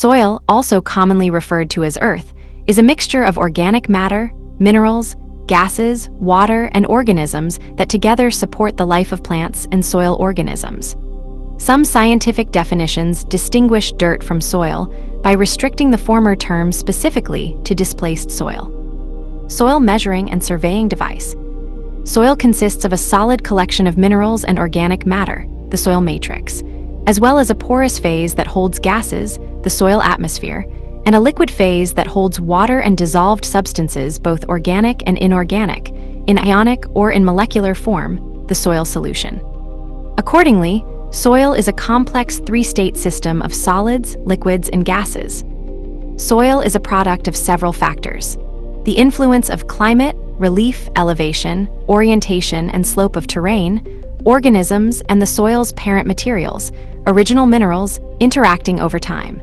Soil, also commonly referred to as earth, is a mixture of organic matter, minerals, gases, water, and organisms that together support the life of plants and soil organisms. Some scientific definitions distinguish dirt from soil by restricting the former term specifically to displaced soil. Soil measuring and surveying device. Soil consists of a solid collection of minerals and organic matter, the soil matrix, as well as a porous phase that holds gases, the soil atmosphere, and a liquid phase that holds water and dissolved substances, both organic and inorganic, in ionic or in molecular form, the soil solution. Accordingly, soil is a complex three-state system of solids, liquids, and gases. Soil is a product of several factors: the influence of climate, relief, elevation, orientation, and slope of terrain, organisms, and the soil's parent materials, original minerals, interacting over time.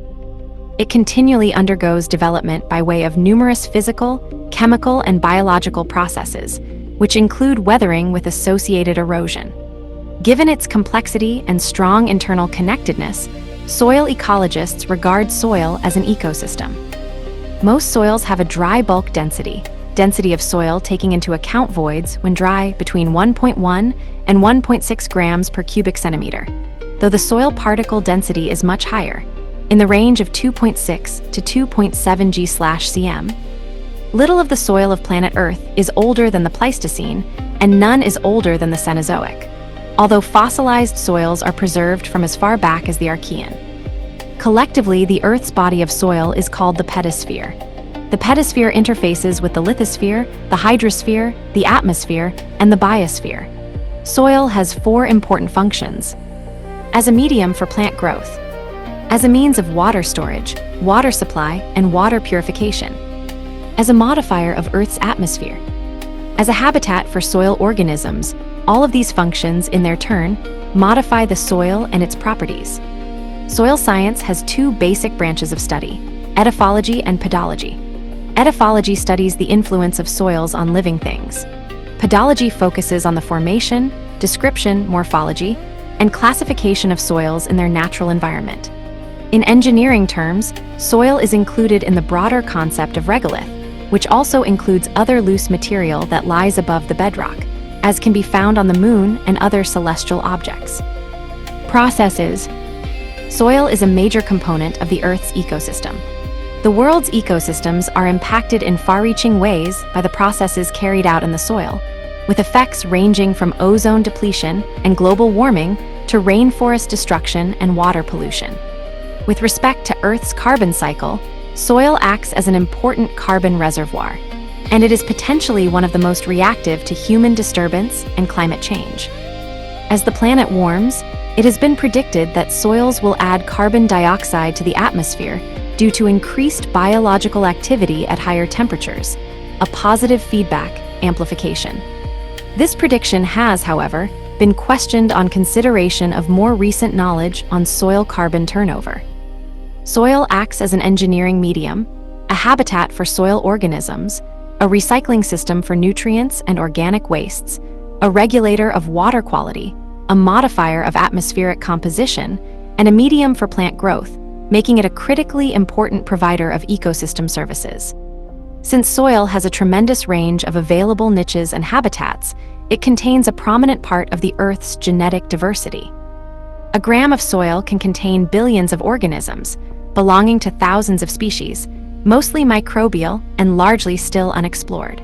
It continually undergoes development by way of numerous physical, chemical, and biological processes, which include weathering with associated erosion. Given its complexity and strong internal connectedness, soil ecologists regard soil as an ecosystem. Most soils have a dry bulk density of soil taking into account voids when dry between 1.1 and 1.6 grams per cubic centimeter, though the soil particle density is much higher, in the range of 2.6 to 2.7 g/cm. Little of the soil of planet Earth is older than the Pleistocene, and none is older than the Cenozoic, although fossilized soils are preserved from as far back as the Archean. Collectively, the Earth's body of soil is called the pedosphere. The pedosphere interfaces with the lithosphere, the hydrosphere, the atmosphere, and the biosphere. Soil has four important functions: as a medium for plant growth, as a means of water storage, water supply, and water purification, as a modifier of Earth's atmosphere, as a habitat for soil organisms. All of these functions, in their turn, modify the soil and its properties. Soil science has two basic branches of study: edaphology and pedology. Edaphology studies the influence of soils on living things. Pedology focuses on the formation, description, morphology, and classification of soils in their natural environment. In engineering terms, soil is included in the broader concept of regolith, which also includes other loose material that lies above the bedrock, as can be found on the moon and other celestial objects. Processes. Soil is a major component of the Earth's ecosystem. The world's ecosystems are impacted in far-reaching ways by the processes carried out in the soil, with effects ranging from ozone depletion and global warming to rainforest destruction and water pollution. With respect to Earth's carbon cycle, soil acts as an important carbon reservoir, and it is potentially one of the most reactive to human disturbance and climate change. As the planet warms, it has been predicted that soils will add carbon dioxide to the atmosphere due to increased biological activity at higher temperatures, a positive feedback amplification. This prediction has, however, been questioned on consideration of more recent knowledge on soil carbon turnover. Soil acts as an engineering medium, a habitat for soil organisms, a recycling system for nutrients and organic wastes, a regulator of water quality, a modifier of atmospheric composition, and a medium for plant growth, making it a critically important provider of ecosystem services. Since soil has a tremendous range of available niches and habitats, it contains a prominent part of the Earth's genetic diversity. A gram of soil can contain billions of organisms, belonging to thousands of species, mostly microbial and largely still unexplored.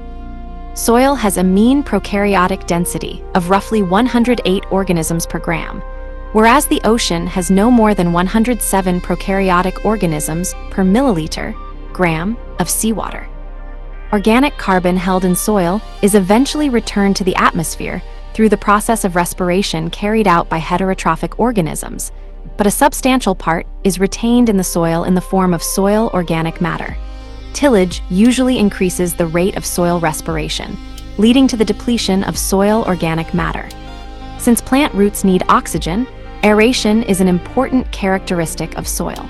Soil has a mean prokaryotic density of roughly 108 organisms per gram, whereas the ocean has no more than 107 prokaryotic organisms per milliliter, gram, of seawater. Organic carbon held in soil is eventually returned to the atmosphere through the process of respiration carried out by heterotrophic organisms, but a substantial part is retained in the soil in the form of soil organic matter. Tillage usually increases the rate of soil respiration, leading to the depletion of soil organic matter. Since plant roots need oxygen, aeration is an important characteristic of soil.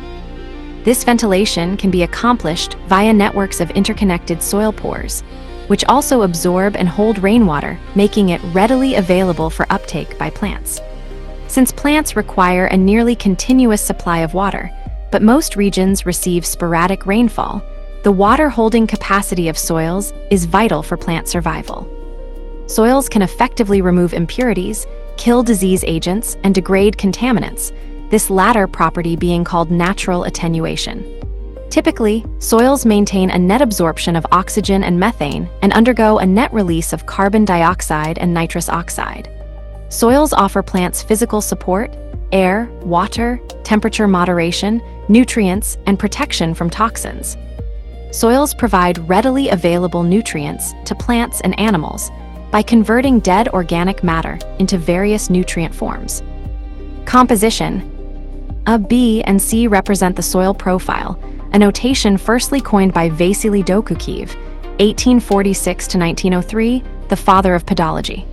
This ventilation can be accomplished via networks of interconnected soil pores, which also absorb and hold rainwater, making it readily available for uptake by plants. Since plants require a nearly continuous supply of water, but most regions receive sporadic rainfall. The water-holding capacity of soils is vital for plant survival. Soils can effectively remove impurities, kill disease agents, and degrade contaminants, this latter property being called natural attenuation. Typically, soils maintain a net absorption of oxygen and methane and undergo a net release of carbon dioxide and nitrous oxide. Soils offer plants physical support, air, water, temperature moderation, nutrients, and protection from toxins. Soils provide readily available nutrients to plants and animals by converting dead organic matter into various nutrient forms. Composition. A, B, and C represent the soil profile, a notation firstly coined by Vasily Dokukiv, 1846 to 1903, the father of pedology.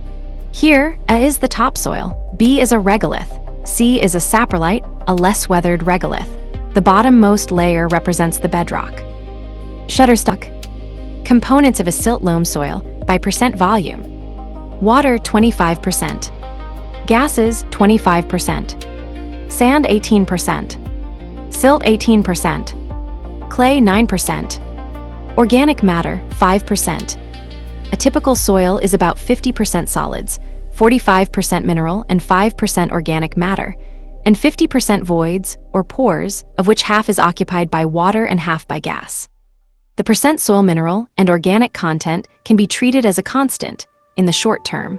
Here, A is the topsoil, B is a regolith, C is a saprolite, a less weathered regolith. The bottommost layer represents the bedrock. Shutterstock. Components of a silt loam soil by percent volume. Water 25%. Gases 25%. Sand 18%. Silt 18%. Clay 9%. Organic matter 5%. A typical soil is about 50% solids, 45% mineral and 5% organic matter, and 50% voids, or pores, of which half is occupied by water and half by gas. The percent soil mineral and organic content can be treated as a constant in the short term,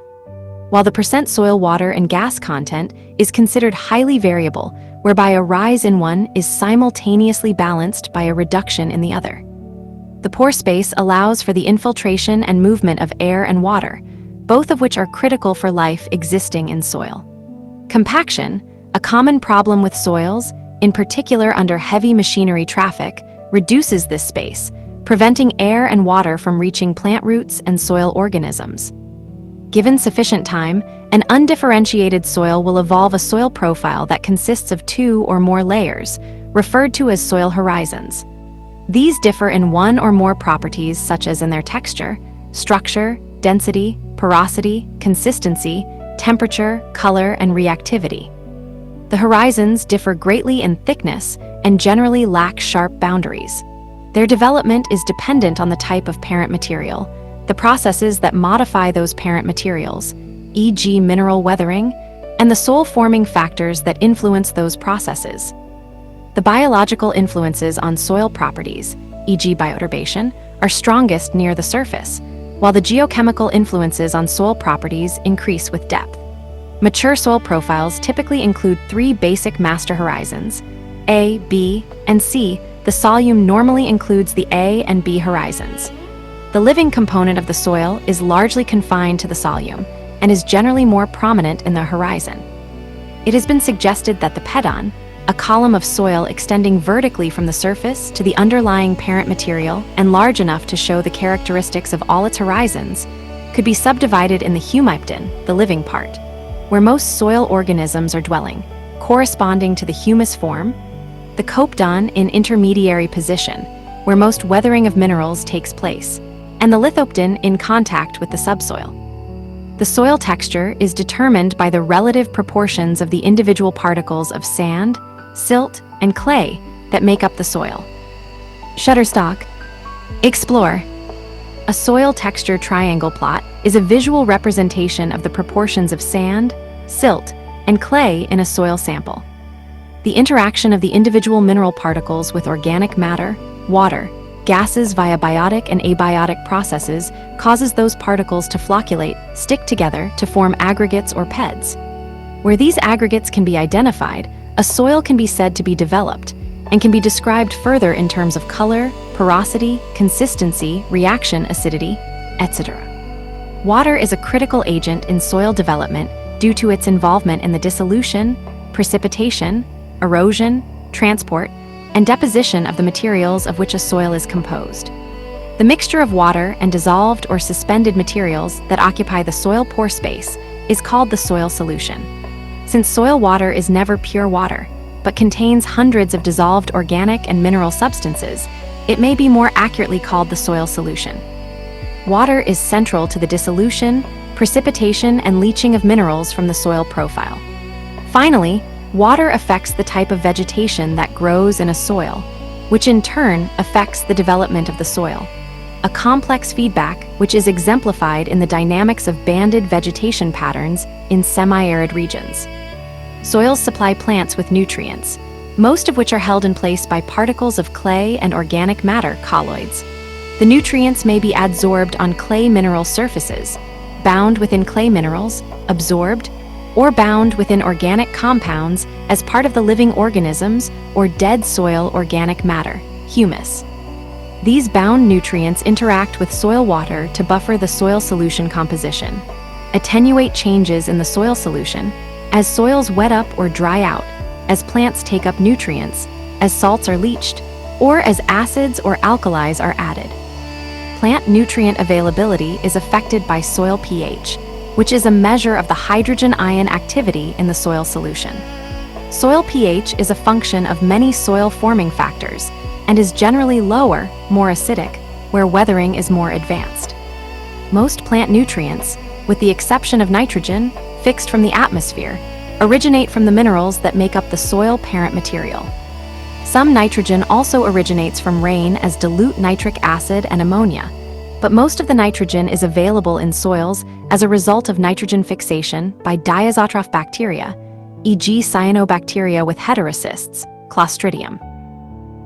while the percent soil water and gas content is considered highly variable, whereby a rise in one is simultaneously balanced by a reduction in the other. The pore space allows for the infiltration and movement of air and water, both of which are critical for life existing in soil. Compaction, a common problem with soils, in particular under heavy machinery traffic, reduces this space, preventing air and water from reaching plant roots and soil organisms. Given sufficient time, an undifferentiated soil will evolve a soil profile that consists of 2 or more layers, referred to as soil horizons. These differ in one or more properties such as in their texture, structure, density, porosity, consistency, temperature, color, and reactivity. The horizons differ greatly in thickness and generally lack sharp boundaries. Their development is dependent on the type of parent material, the processes that modify those parent materials, e.g. mineral weathering, and the soil-forming factors that influence those processes. The biological influences on soil properties, e.g. bioturbation, are strongest near the surface, while the geochemical influences on soil properties increase with depth. Mature soil profiles typically include 3 basic master horizons, A, B, and C. The solume normally includes the A and B horizons. The living component of the soil is largely confined to the solume and is generally more prominent in the horizon. It has been suggested that the pedon, a column of soil extending vertically from the surface to the underlying parent material and large enough to show the characteristics of all its horizons, could be subdivided in the humipton, the living part, where most soil organisms are dwelling, corresponding to the humus form, the copedon in intermediary position, where most weathering of minerals takes place, and the lithopton in contact with the subsoil. The soil texture is determined by the relative proportions of the individual particles of sand, silt, and clay that make up the soil. Shutterstock. Explore. A soil texture triangle plot is a visual representation of the proportions of sand, silt, and clay in a soil sample. The interaction of the individual mineral particles with organic matter, water, gases via biotic and abiotic processes causes those particles to flocculate, stick together to form aggregates or PEDs. Where these aggregates can be identified, a soil can be said to be developed and can be described further in terms of color, porosity, consistency, reaction acidity, etc. Water is a critical agent in soil development due to its involvement in the dissolution, precipitation, erosion, transport, and deposition of the materials of which a soil is composed. The mixture of water and dissolved or suspended materials that occupy the soil pore space is called the soil solution. Since soil water is never pure water, but contains hundreds of dissolved organic and mineral substances, it may be more accurately called the soil solution. Water is central to the dissolution, precipitation, and leaching of minerals from the soil profile. Finally, Water affects the type of vegetation that grows in a soil, which in turn affects the development of the soil. A complex feedback which is exemplified in the dynamics of banded vegetation patterns in semi-arid regions. Soils supply plants with nutrients, most of which are held in place by particles of clay and organic matter colloids. The nutrients may be adsorbed on clay mineral surfaces, bound within clay minerals, absorbed, or bound within organic compounds as part of the living organisms or dead soil organic matter, humus. These bound nutrients interact with soil water to buffer the soil solution composition, attenuate changes in the soil solution as soils wet up or dry out, as plants take up nutrients, as salts are leached, or as acids or alkalis are added. Plant nutrient availability is affected by soil pH, which is a measure of the hydrogen ion activity in the soil solution. Soil pH is a function of many soil-forming factors and is generally lower, more acidic, where weathering is more advanced. Most plant nutrients, with the exception of nitrogen, fixed from the atmosphere, originate from the minerals that make up the soil parent material. Some nitrogen also originates from rain as dilute nitric acid and ammonia, but most of the nitrogen is available in soils as a result of nitrogen fixation by diazotroph bacteria, e.g. cyanobacteria with heterocysts, Clostridium.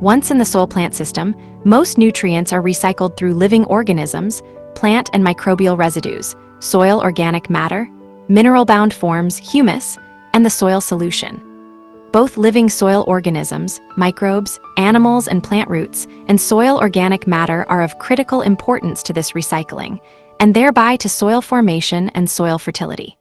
Once in the soil plant system, most nutrients are recycled through living organisms, plant and microbial residues, soil organic matter, mineral-bound forms, humus, and the soil solution. Both living soil organisms, microbes, animals, and plant roots, and soil organic matter are of critical importance to this recycling, and thereby to soil formation and soil fertility.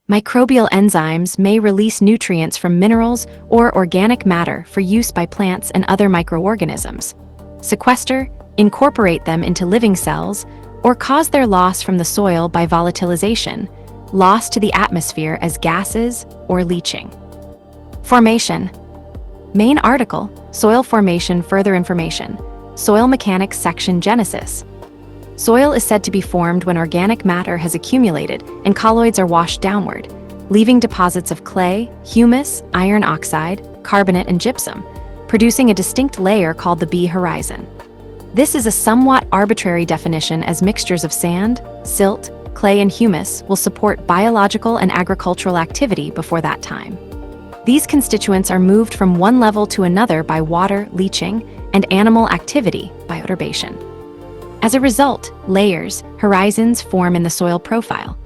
Microbial enzymes may release nutrients from minerals or organic matter for use by plants and other microorganisms, sequester, incorporate them into living cells, or cause their loss from the soil by volatilization, loss to the atmosphere as gases, or leaching. Formation. Main article, Soil Formation Further Information, Soil Mechanics Section Genesis. Soil is said to be formed when organic matter has accumulated and colloids are washed downward, leaving deposits of clay, humus, iron oxide, carbonate, and gypsum, producing a distinct layer called the B horizon. This is a somewhat arbitrary definition as mixtures of sand, silt, clay, and humus will support biological and agricultural activity before that time. These constituents are moved from one level to another by water, leaching, and animal activity by perturbation. As a result, layers, horizons form in the soil profile.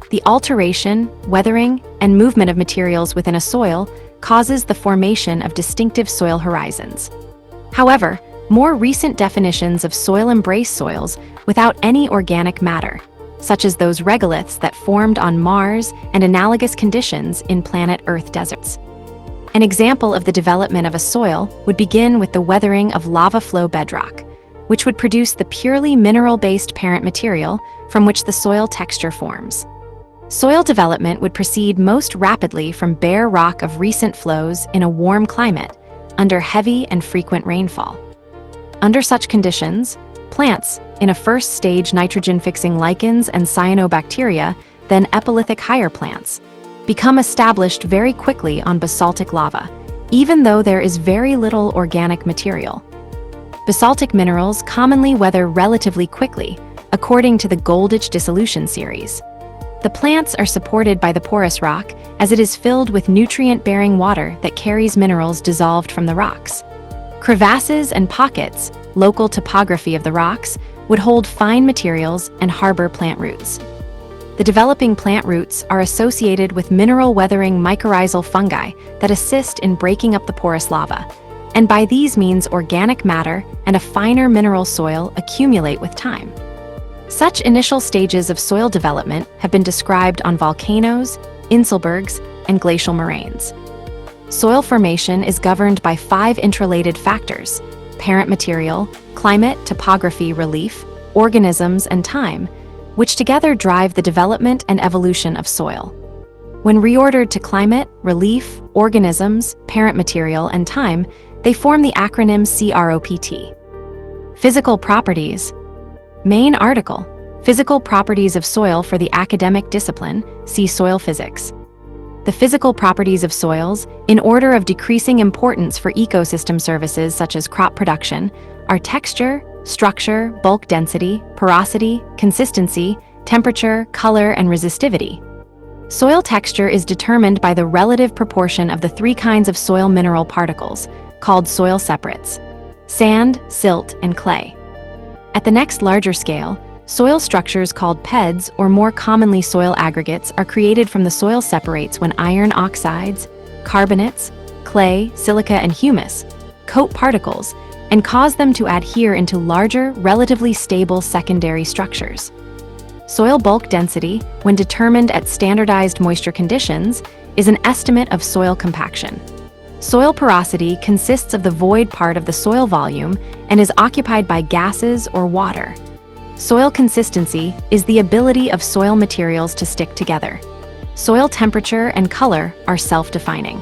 The alteration, weathering, and movement of materials within a soil causes the formation of distinctive soil horizons. However, more recent definitions of soil embrace soils without any organic matter, such as those regoliths that formed on Mars and analogous conditions in planet Earth deserts. An example of the development of a soil would begin with the weathering of lava flow bedrock, which would produce the purely mineral-based parent material from which the soil texture forms. Soil development would proceed most rapidly from bare rock of recent flows in a warm climate, under heavy and frequent rainfall. Under such conditions, plants, in a first stage nitrogen-fixing lichens and cyanobacteria, then epilithic higher plants, become established very quickly on basaltic lava, even though there is very little organic material. Basaltic minerals commonly weather relatively quickly, according to the Goldich dissolution series. The plants are supported by the porous rock as it is filled with nutrient-bearing water that carries minerals dissolved from the rocks. Crevasses and pockets, local topography of the rocks, would hold fine materials and harbor plant roots. The developing plant roots are associated with mineral-weathering mycorrhizal fungi that assist in breaking up the porous lava, and by these means organic matter and a finer mineral soil accumulate with time. Such initial stages of soil development have been described on volcanoes, inselbergs, and glacial moraines. Soil formation is governed by 5 interrelated factors: parent material, climate, topography, relief, organisms, and time, which together drive the development and evolution of soil. When reordered to climate, relief, organisms, parent material, and time, they form the acronym CROPT. Physical properties. Main article, Physical properties of soil for the academic discipline, see soil physics. The physical properties of soils, in order of decreasing importance for ecosystem services such as crop production, are texture, structure, bulk density, porosity, consistency, temperature, color, and resistivity. Soil texture is determined by the relative proportion of the three kinds of soil mineral particles, called soil separates: sand, silt, and clay. At the next larger scale, soil structures called PEDs, or more commonly soil aggregates, are created from the soil separates when iron oxides, carbonates, clay, silica, and humus coat particles and cause them to adhere into larger, relatively stable secondary structures. Soil bulk density, when determined at standardized moisture conditions, is an estimate of soil compaction. Soil porosity consists of the void part of the soil volume and is occupied by gases or water. Soil consistency is the ability of soil materials to stick together. Soil temperature and color are self-defining.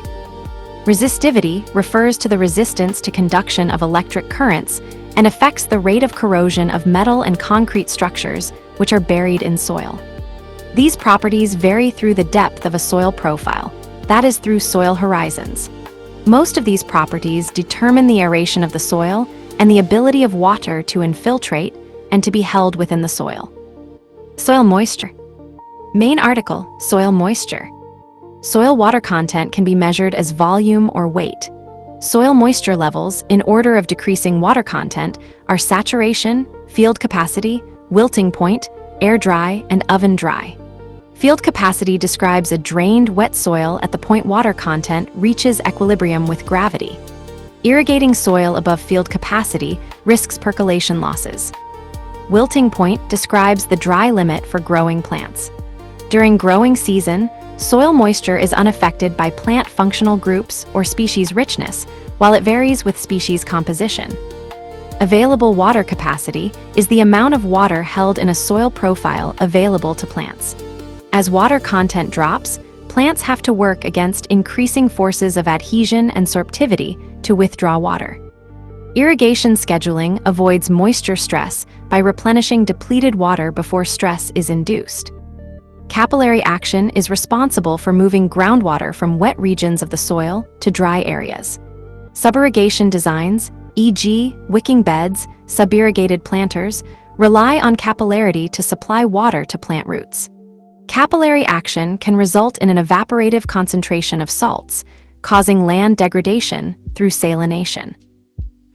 Resistivity refers to the resistance to conduction of electric currents and affects the rate of corrosion of metal and concrete structures which are buried in soil. These properties vary through the depth of a soil profile, that is, through soil horizons. Most of these properties determine the aeration of the soil and the ability of water to infiltrate and to be held within the soil. Soil moisture. Main article: soil moisture. Soil water content can be measured as volume or weight. Soil moisture levels, in order of decreasing water content, are saturation, field capacity, wilting point, air dry, and oven dry. Field capacity describes a drained, wet soil at the point water content reaches equilibrium with gravity. Irrigating soil above field capacity risks percolation losses. Wilting point describes the dry limit for growing plants. During growing season, soil moisture is unaffected by plant functional groups or species richness, while it varies with species composition. Available water capacity is the amount of water held in a soil profile available to plants. As water content drops, plants have to work against increasing forces of adhesion and sorptivity to withdraw water. Irrigation scheduling avoids moisture stress by replenishing depleted water before stress is induced. Capillary action is responsible for moving groundwater from wet regions of the soil to dry areas. Suburrigation designs, e.g., wicking beds, subirrigated planters, rely on capillarity to supply water to plant roots. Capillary action can result in an evaporative concentration of salts, causing land degradation through salination.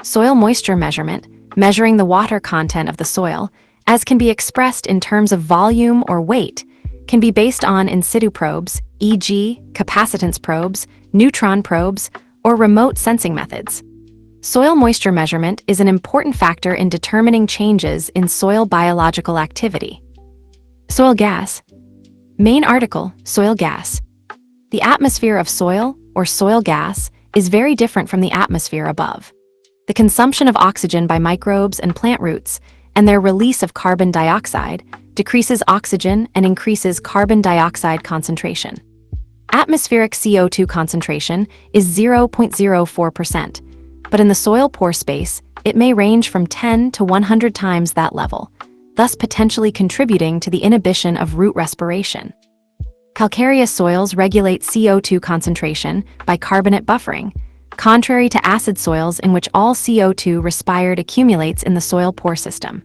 Soil moisture measurement, measuring the water content of the soil, as can be expressed in terms of volume or weight, can be based on in situ probes, e.g., capacitance probes, neutron probes, or remote sensing methods. Soil moisture measurement is an important factor in determining changes in soil biological activity. Soil gas. Main article: soil gas. The atmosphere of soil, or soil gas, is very different from the atmosphere above. The consumption of oxygen by microbes and plant roots, and their release of carbon dioxide, decreases oxygen and increases carbon dioxide concentration. Atmospheric CO2 concentration is 0.04%, but in the soil pore space, it may range from 10 to 100 times that level, thus potentially contributing to the inhibition of root respiration. Calcareous soils regulate CO2 concentration by carbonate buffering, contrary to acid soils in which all CO2 respired accumulates in the soil pore system.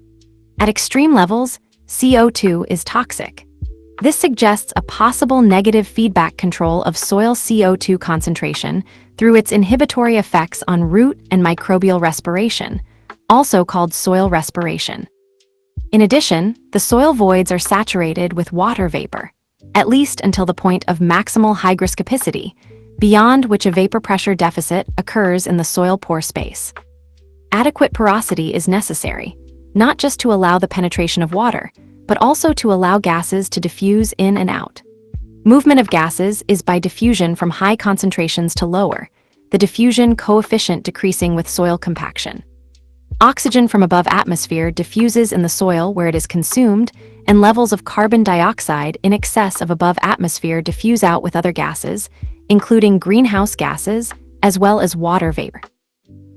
At extreme levels, CO2 is toxic. This suggests a possible negative feedback control of soil CO2 concentration through its inhibitory effects on root and microbial respiration, also called soil respiration. In addition, the soil voids are saturated with water vapor, at least until the point of maximal hygroscopicity, beyond which a vapor pressure deficit occurs in the soil pore space. Adequate porosity is necessary, not just to allow the penetration of water, but also to allow gases to diffuse in and out. Movement of gases is by diffusion from high concentrations to lower, the diffusion coefficient decreasing with soil compaction. Oxygen from above atmosphere diffuses in the soil where it is consumed, and levels of carbon dioxide in excess of above atmosphere diffuse out with other gases, including greenhouse gases, as well as water vapor.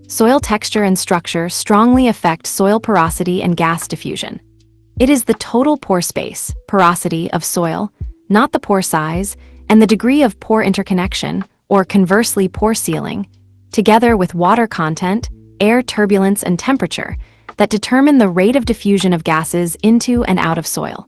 Soil texture and structure strongly affect soil porosity and gas diffusion. It is the total pore space, porosity, of soil, not the pore size, and the degree of pore interconnection, or conversely pore sealing, together with water content, air turbulence, and temperature, that determine the rate of diffusion of gases into and out of soil.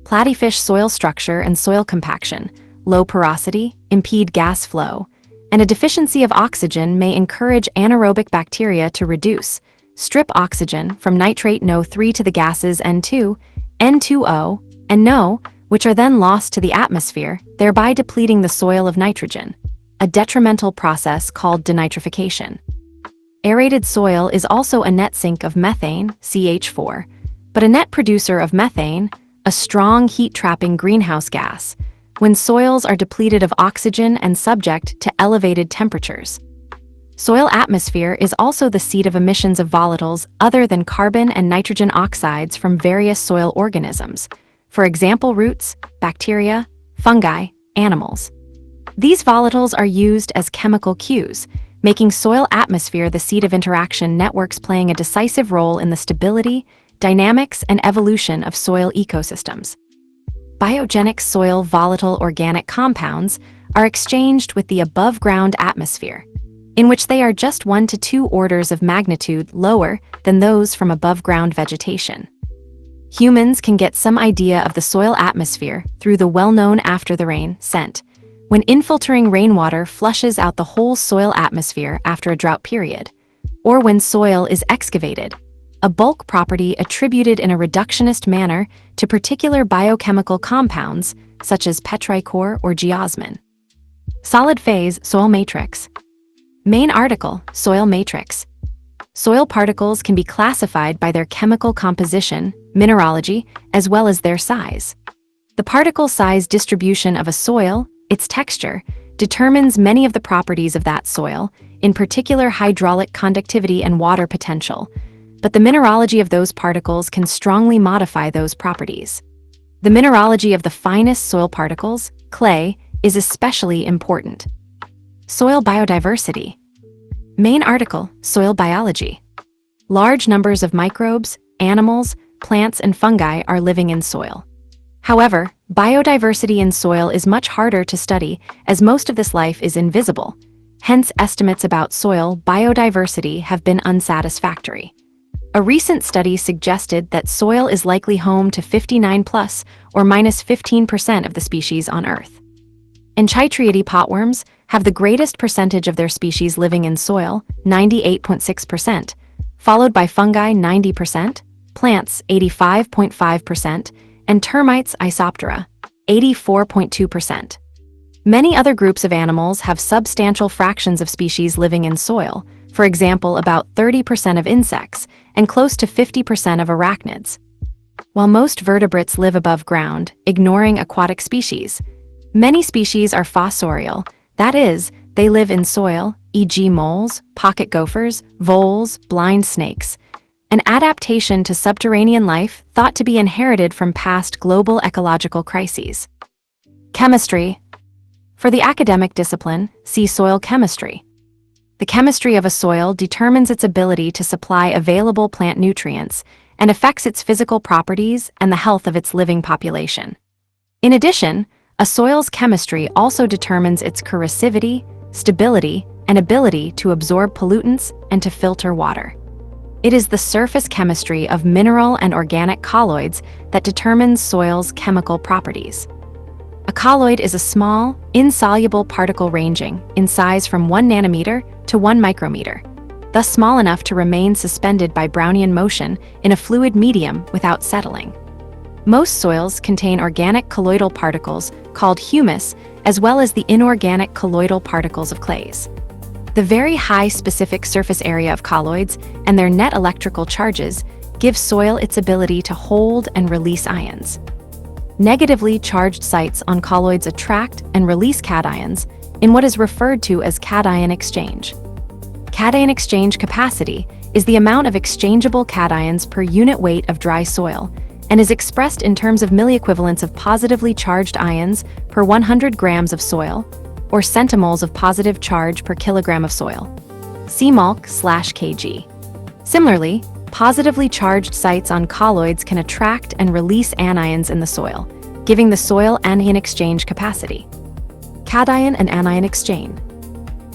Platyfish soil structure and soil compaction, low porosity, impede gas flow, and a deficiency of oxygen may encourage anaerobic bacteria to reduce, strip oxygen from nitrate NO3 to the gases N2, N2O, and NO, which are then lost to the atmosphere, thereby depleting the soil of nitrogen, a detrimental process called denitrification. Aerated soil is also a net sink of methane, CH4, but a net producer of methane, a strong heat-trapping greenhouse gas, when soils are depleted of oxygen and subject to elevated temperatures. Soil atmosphere is also the seat of emissions of volatiles other than carbon and nitrogen oxides from various soil organisms, for example roots, bacteria, fungi, animals. These volatiles are used as chemical cues, making soil atmosphere the seat of interaction networks playing a decisive role in the stability, dynamics, and evolution of soil ecosystems. Biogenic soil volatile organic compounds are exchanged with the above-ground atmosphere, in which they are just 1 to 2 orders of magnitude lower than those from above-ground vegetation. Humans can get some idea of the soil atmosphere through the well-known after-the-rain scent, when infiltrating rainwater flushes out the whole soil atmosphere after a drought period, or when soil is excavated, a bulk property attributed in a reductionist manner to particular biochemical compounds such as petrichor or geosmin. Solid phase soil matrix. Main article, soil matrix. Soil particles can be classified by their chemical composition, mineralogy, as well as their size. The particle size distribution of a soil, its texture, determines many of the properties of that soil, in particular hydraulic conductivity and water potential, but the mineralogy of those particles can strongly modify those properties. The mineralogy of the finest soil particles, clay, is especially important. Soil biodiversity. Main article, soil biology. Large numbers of microbes, animals, plants, and fungi are living in soil. However, biodiversity in soil is much harder to study as most of this life is invisible. Hence, estimates about soil biodiversity have been unsatisfactory. A recent study suggested that soil is likely home to 59 plus or minus 15% of the species on Earth. Enchytriidae potworms have the greatest percentage of their species living in soil, 98.6%, followed by fungi 90%, plants 85.5%, and termites Isoptera, 84.2%. Many other groups of animals have substantial fractions of species living in soil, for example about 30% of insects and close to 50% of arachnids. While most vertebrates live above ground, ignoring aquatic species, many species are fossorial, that is, they live in soil, e.g. moles, pocket gophers, voles, blind snakes, an adaptation to subterranean life thought to be inherited from past global ecological crises. Chemistry. For the academic discipline, see soil chemistry. The chemistry of a soil determines its ability to supply available plant nutrients and affects its physical properties and the health of its living population. In addition, a soil's chemistry also determines its corrosivity, stability, and ability to absorb pollutants and to filter water. It is the surface chemistry of mineral and organic colloids that determines soil's chemical properties. A colloid is a small, insoluble particle ranging in size from 1 nanometer to 1 micrometer, thus small enough to remain suspended by Brownian motion in a fluid medium without settling. Most soils contain organic colloidal particles called humus, as well as the inorganic colloidal particles of clays. The very high specific surface area of colloids and their net electrical charges give soil its ability to hold and release ions. Negatively charged sites on colloids attract and release cations in what is referred to as cation exchange. Cation exchange capacity is the amount of exchangeable cations per unit weight of dry soil and is expressed in terms of milliequivalents of positively charged ions per 100 grams of soil, or centimoles of positive charge per kilogram of soil. cmol/kg. Similarly, positively charged sites on colloids can attract and release anions in the soil, giving the soil anion exchange capacity. Cation and anion exchange.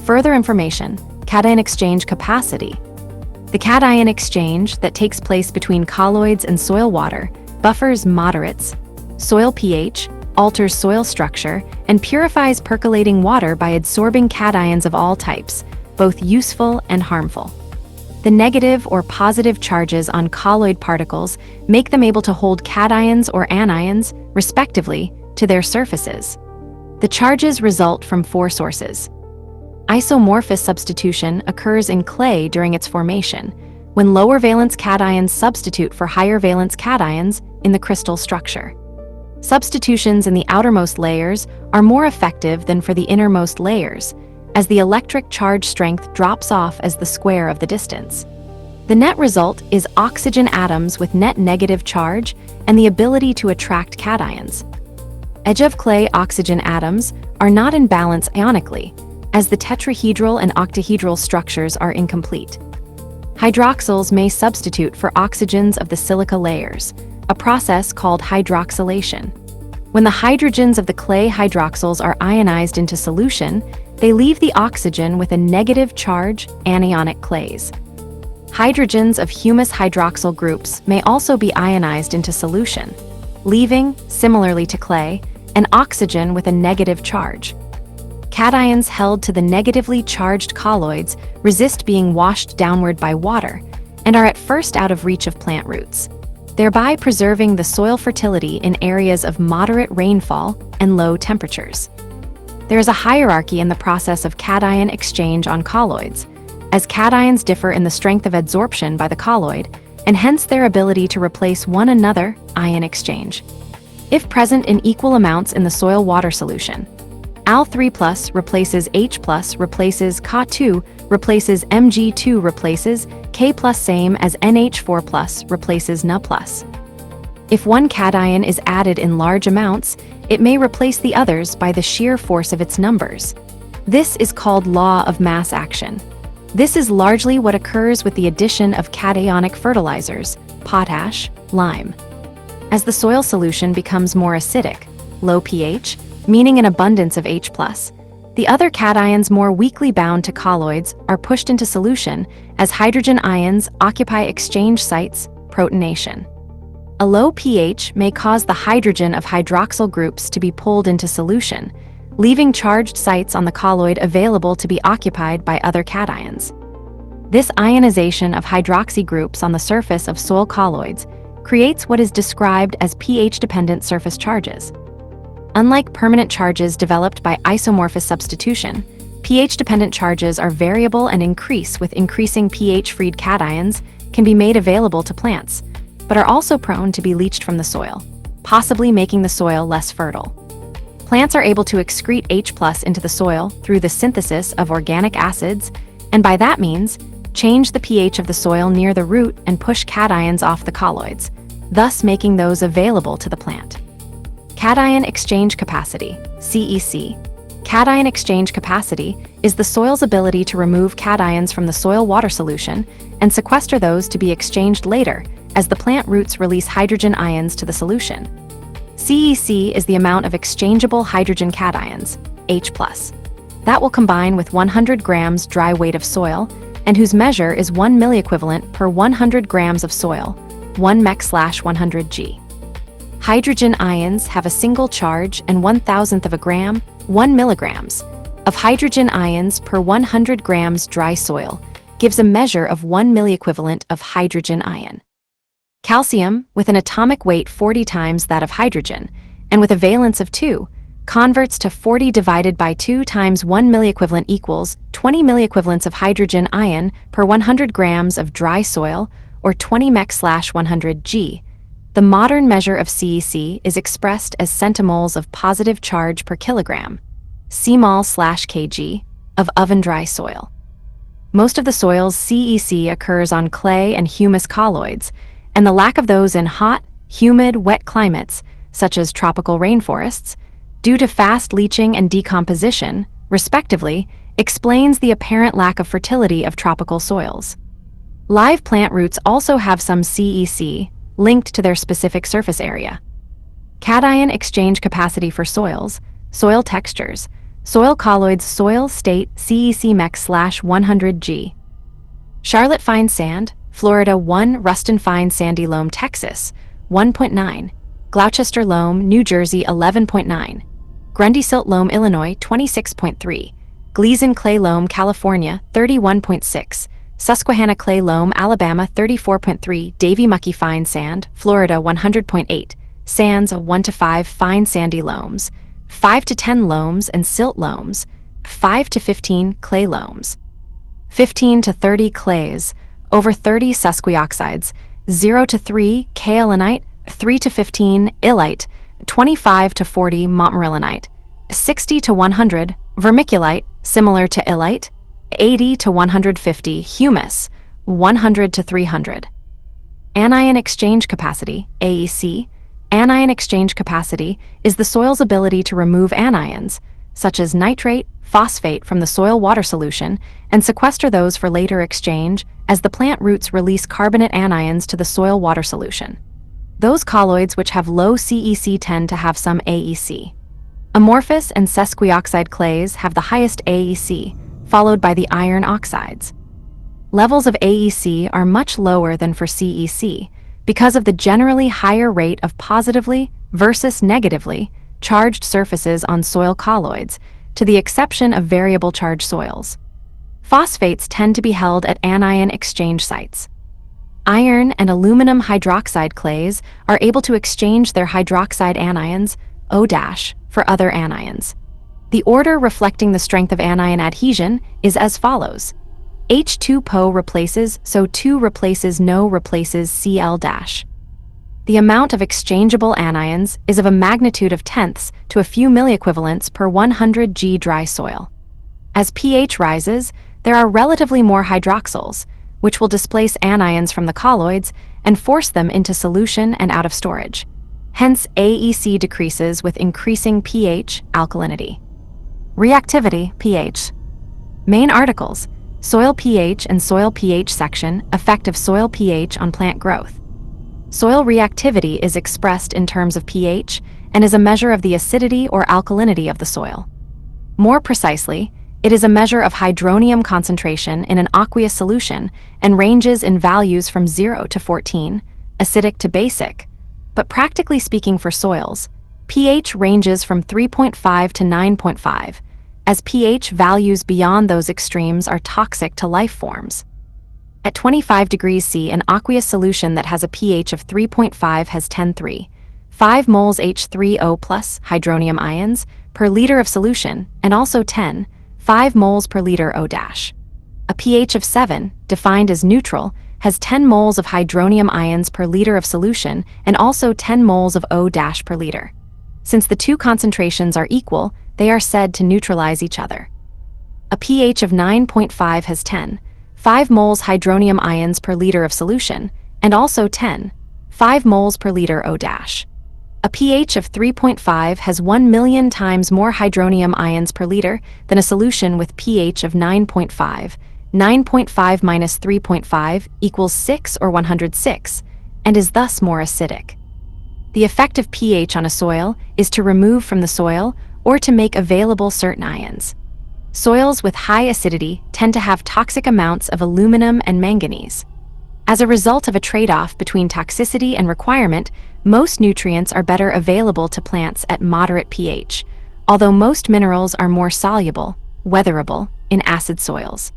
Further information, cation exchange capacity. The cation exchange that takes place between colloids and soil water buffers moderates soil pH, alters soil structure, and purifies percolating water by adsorbing cations of all types, both useful and harmful. The negative or positive charges on colloid particles make them able to hold cations or anions, respectively, to their surfaces. The charges result from four sources. Isomorphous substitution occurs in clay during its formation, when lower valence cations substitute for higher valence cations in the crystal structure. Substitutions in the outermost layers are more effective than for the innermost layers, as the electric charge strength drops off as the square of the distance. The net result is oxygen atoms with net negative charge and the ability to attract cations. Edge of clay oxygen atoms are not in balance ionically, as the tetrahedral and octahedral structures are incomplete. Hydroxyls may substitute for oxygens of the silica layers, a process called hydroxylation. When the hydrogens of the clay hydroxyls are ionized into solution, they leave the oxygen with a negative charge, anionic clays. Hydrogens of humus hydroxyl groups may also be ionized into solution, leaving, similarly to clay, an oxygen with a negative charge. Cations held to the negatively charged colloids resist being washed downward by water and are at first out of reach of plant roots, thereby preserving the soil fertility in areas of moderate rainfall and low temperatures. There is a hierarchy in the process of cation exchange on colloids, as cations differ in the strength of adsorption by the colloid and hence their ability to replace one another ion exchange. If present in equal amounts in the soil-water solution, Al3+ replaces H+, replaces Ca2, replaces Mg2, replaces K+, same as NH4+, replaces Na+. If one cation is added in large amounts, it may replace the others by the sheer force of its numbers. This is called law of mass action. This is largely what occurs with the addition of cationic fertilizers, potash, lime. As the soil solution becomes more acidic, low pH, meaning an abundance of H+, the other cations more weakly bound to colloids are pushed into solution as hydrogen ions occupy exchange sites, protonation. A low pH may cause the hydrogen of hydroxyl groups to be pulled into solution, leaving charged sites on the colloid available to be occupied by other cations. This ionization of hydroxy groups on the surface of soil colloids creates what is described as pH-dependent surface charges. Unlike permanent charges developed by isomorphous substitution, pH-dependent charges are variable and increase with increasing pH-freed cations can be made available to plants, but are also prone to be leached from the soil, possibly making the soil less fertile. Plants are able to excrete H+ into the soil through the synthesis of organic acids, and by that means, change the pH of the soil near the root and push cations off the colloids, thus making those available to the plant. Cation exchange capacity, CEC. Cation exchange capacity is the soil's ability to remove cations from the soil-water solution and sequester those to be exchanged later as the plant roots release hydrogen ions to the solution. CEC is the amount of exchangeable hydrogen cations, H+, that will combine with 100 grams dry weight of soil and whose measure is 1 milliequivalent per 100 grams of soil, 1 mech/100 G. Hydrogen ions have a single charge and 1/1000th of a gram, 1 milligrams, of hydrogen ions per 100 grams dry soil, gives a measure of 1 milliequivalent of hydrogen ion. Calcium, with an atomic weight 40 times that of hydrogen, and with a valence of 2, converts to 40 divided by 2 times 1 milliequivalent equals 20 milliequivalents of hydrogen ion per 100 grams of dry soil, or 20 mech/100 G. The modern measure of CEC is expressed as centimoles of positive charge per kilogram, cmol/kg, of oven-dry soil. Most of the soil's CEC occurs on clay and humus colloids, and the lack of those in hot, humid, wet climates, such as tropical rainforests, due to fast leaching and decomposition, respectively, explains the apparent lack of fertility of tropical soils. Live plant roots also have some CEC, linked to their specific surface area. Cation exchange capacity for soils, soil textures, Soil colloids soil state CEC MEX/100G. Charlotte Fine Sand, Florida 1. Ruston Fine Sandy Loam, Texas 1.9. Gloucester Loam, New Jersey 11.9. Grundy Silt Loam, Illinois 26.3. Gleason Clay Loam, California 31.6. Susquehanna Clay Loam, Alabama 34.3. Davy Mucky Fine Sand, Florida 100.8. Sands 1 to 5 fine sandy loams, 5 to 10 loams and silt loams, 5 to 15 clay loams, 15 to 30 clays, over 30 sesquioxides, 0 to 3 kaolinite, 3 to 15 illite, 25 to 40 montmorillonite, 60 to 100 vermiculite, similar to illite, 80 to 150 humus, 100 to 300. Anion exchange capacity, AEC. Anion exchange capacity is the soil's ability to remove anions, such as nitrate, phosphate, from the soil water solution and sequester those for later exchange as the plant roots release carbonate anions to the soil water solution. Those colloids which have low CEC tend to have some AEC. Amorphous and sesquioxide clays have the highest AEC, followed by the iron oxides. Levels of AEC are much lower than for CEC, because of the generally higher rate of positively versus negatively charged surfaces on soil colloids, to the exception of variable charge soils. Phosphates tend to be held at anion exchange sites. Iron and aluminum hydroxide clays are able to exchange their hydroxide anions, O-, for other anions. The order reflecting the strength of anion adhesion is as follows. H2PO replaces SO2 replaces NO replaces Cl-. The amount of exchangeable anions is of a magnitude of tenths to a few milliequivalents per 100 g dry soil. As pH rises, there are relatively more hydroxyls, which will displace anions from the colloids and force them into solution and out of storage. Hence, AEC decreases with increasing pH, alkalinity. Reactivity, pH. Main articles: Soil pH and Soil pH section, Effect of soil pH on plant growth. Soil reactivity is expressed in terms of pH and is a measure of the acidity or alkalinity of the soil. More precisely, it is a measure of hydronium concentration in an aqueous solution and ranges in values from 0 to 14, acidic to basic. But practically speaking for soils, pH ranges from 3.5 to 9.5, as pH values beyond those extremes are toxic to life forms. At 25 degrees C, an aqueous solution that has a pH of 3.5 has 10.3, moles H3O plus hydronium ions per liter of solution, and also 10.5 moles per liter O-. A pH of 7, defined as neutral, has 10 moles of hydronium ions per liter of solution and also 10 moles of O- per liter. Since the two concentrations are equal, they are said to neutralize each other. A pH of 9.5 has 10.5 moles hydronium ions per liter of solution, and also 10.5 moles per liter O-. A pH of 3.5 has 1 million times more hydronium ions per liter than a solution with pH of 9.5. 9.5 minus 3.5 equals 6 or 106, and is thus more acidic. The effect of pH on a soil is to remove from the soil or to make available certain ions. Soils with high acidity tend to have toxic amounts of aluminum and manganese. As a result of a trade-off between toxicity and requirement, most nutrients are better available to plants at moderate pH, although most minerals are more soluble, weatherable, in acid soils.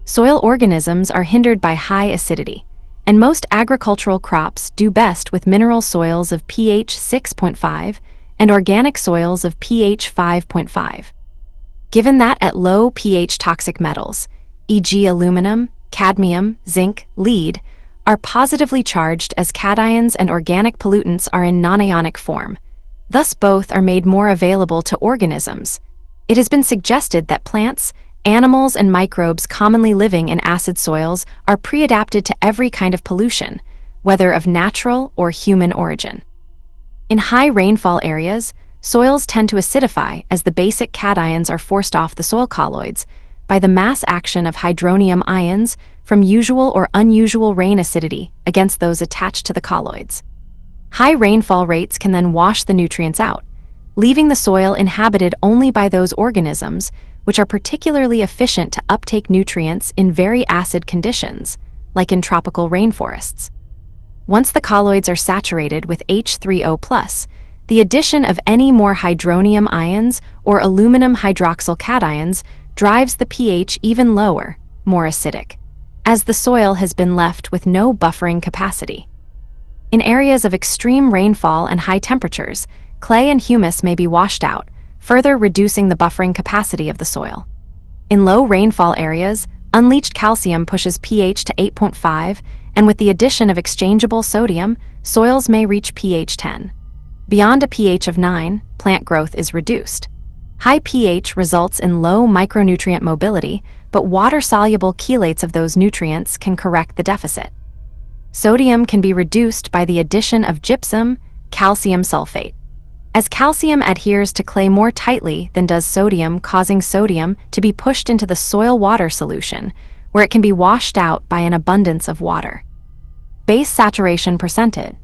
Soil organisms are hindered by high acidity, and most agricultural crops do best with mineral soils of pH 6.5 and organic soils of pH 5.5. Given that at low pH toxic metals, e.g. aluminum, cadmium, zinc, lead, are positively charged as cations and organic pollutants are in non-ionic form, thus both are made more available to organisms, it has been suggested that plants, animals, and microbes commonly living in acid soils are pre-adapted to every kind of pollution, whether of natural or human origin. In high rainfall areas, soils tend to acidify as the basic cations are forced off the soil colloids by the mass action of hydronium ions from usual or unusual rain acidity against those attached to the colloids. High rainfall rates can then wash the nutrients out, leaving the soil inhabited only by those organisms which are particularly efficient to uptake nutrients in very acid conditions, like in tropical rainforests. Once the colloids are saturated with H3O+, the addition of any more hydronium ions or aluminum hydroxyl cations drives the pH even lower, more acidic, as the soil has been left with no buffering capacity. In areas of extreme rainfall and high temperatures, clay and humus may be washed out, further reducing the buffering capacity of the soil. In low rainfall areas, unleached calcium pushes pH to 8.5, and with the addition of exchangeable sodium, soils may reach pH 10. Beyond a pH of 9, plant growth is reduced. High pH results in low micronutrient mobility, but water-soluble chelates of those nutrients can correct the deficit. Sodium can be reduced by the addition of gypsum, calcium sulfate. As calcium adheres to clay more tightly than does sodium, causing sodium to be pushed into the soil water solution, where it can be washed out by an abundance of water. Base saturation percentage.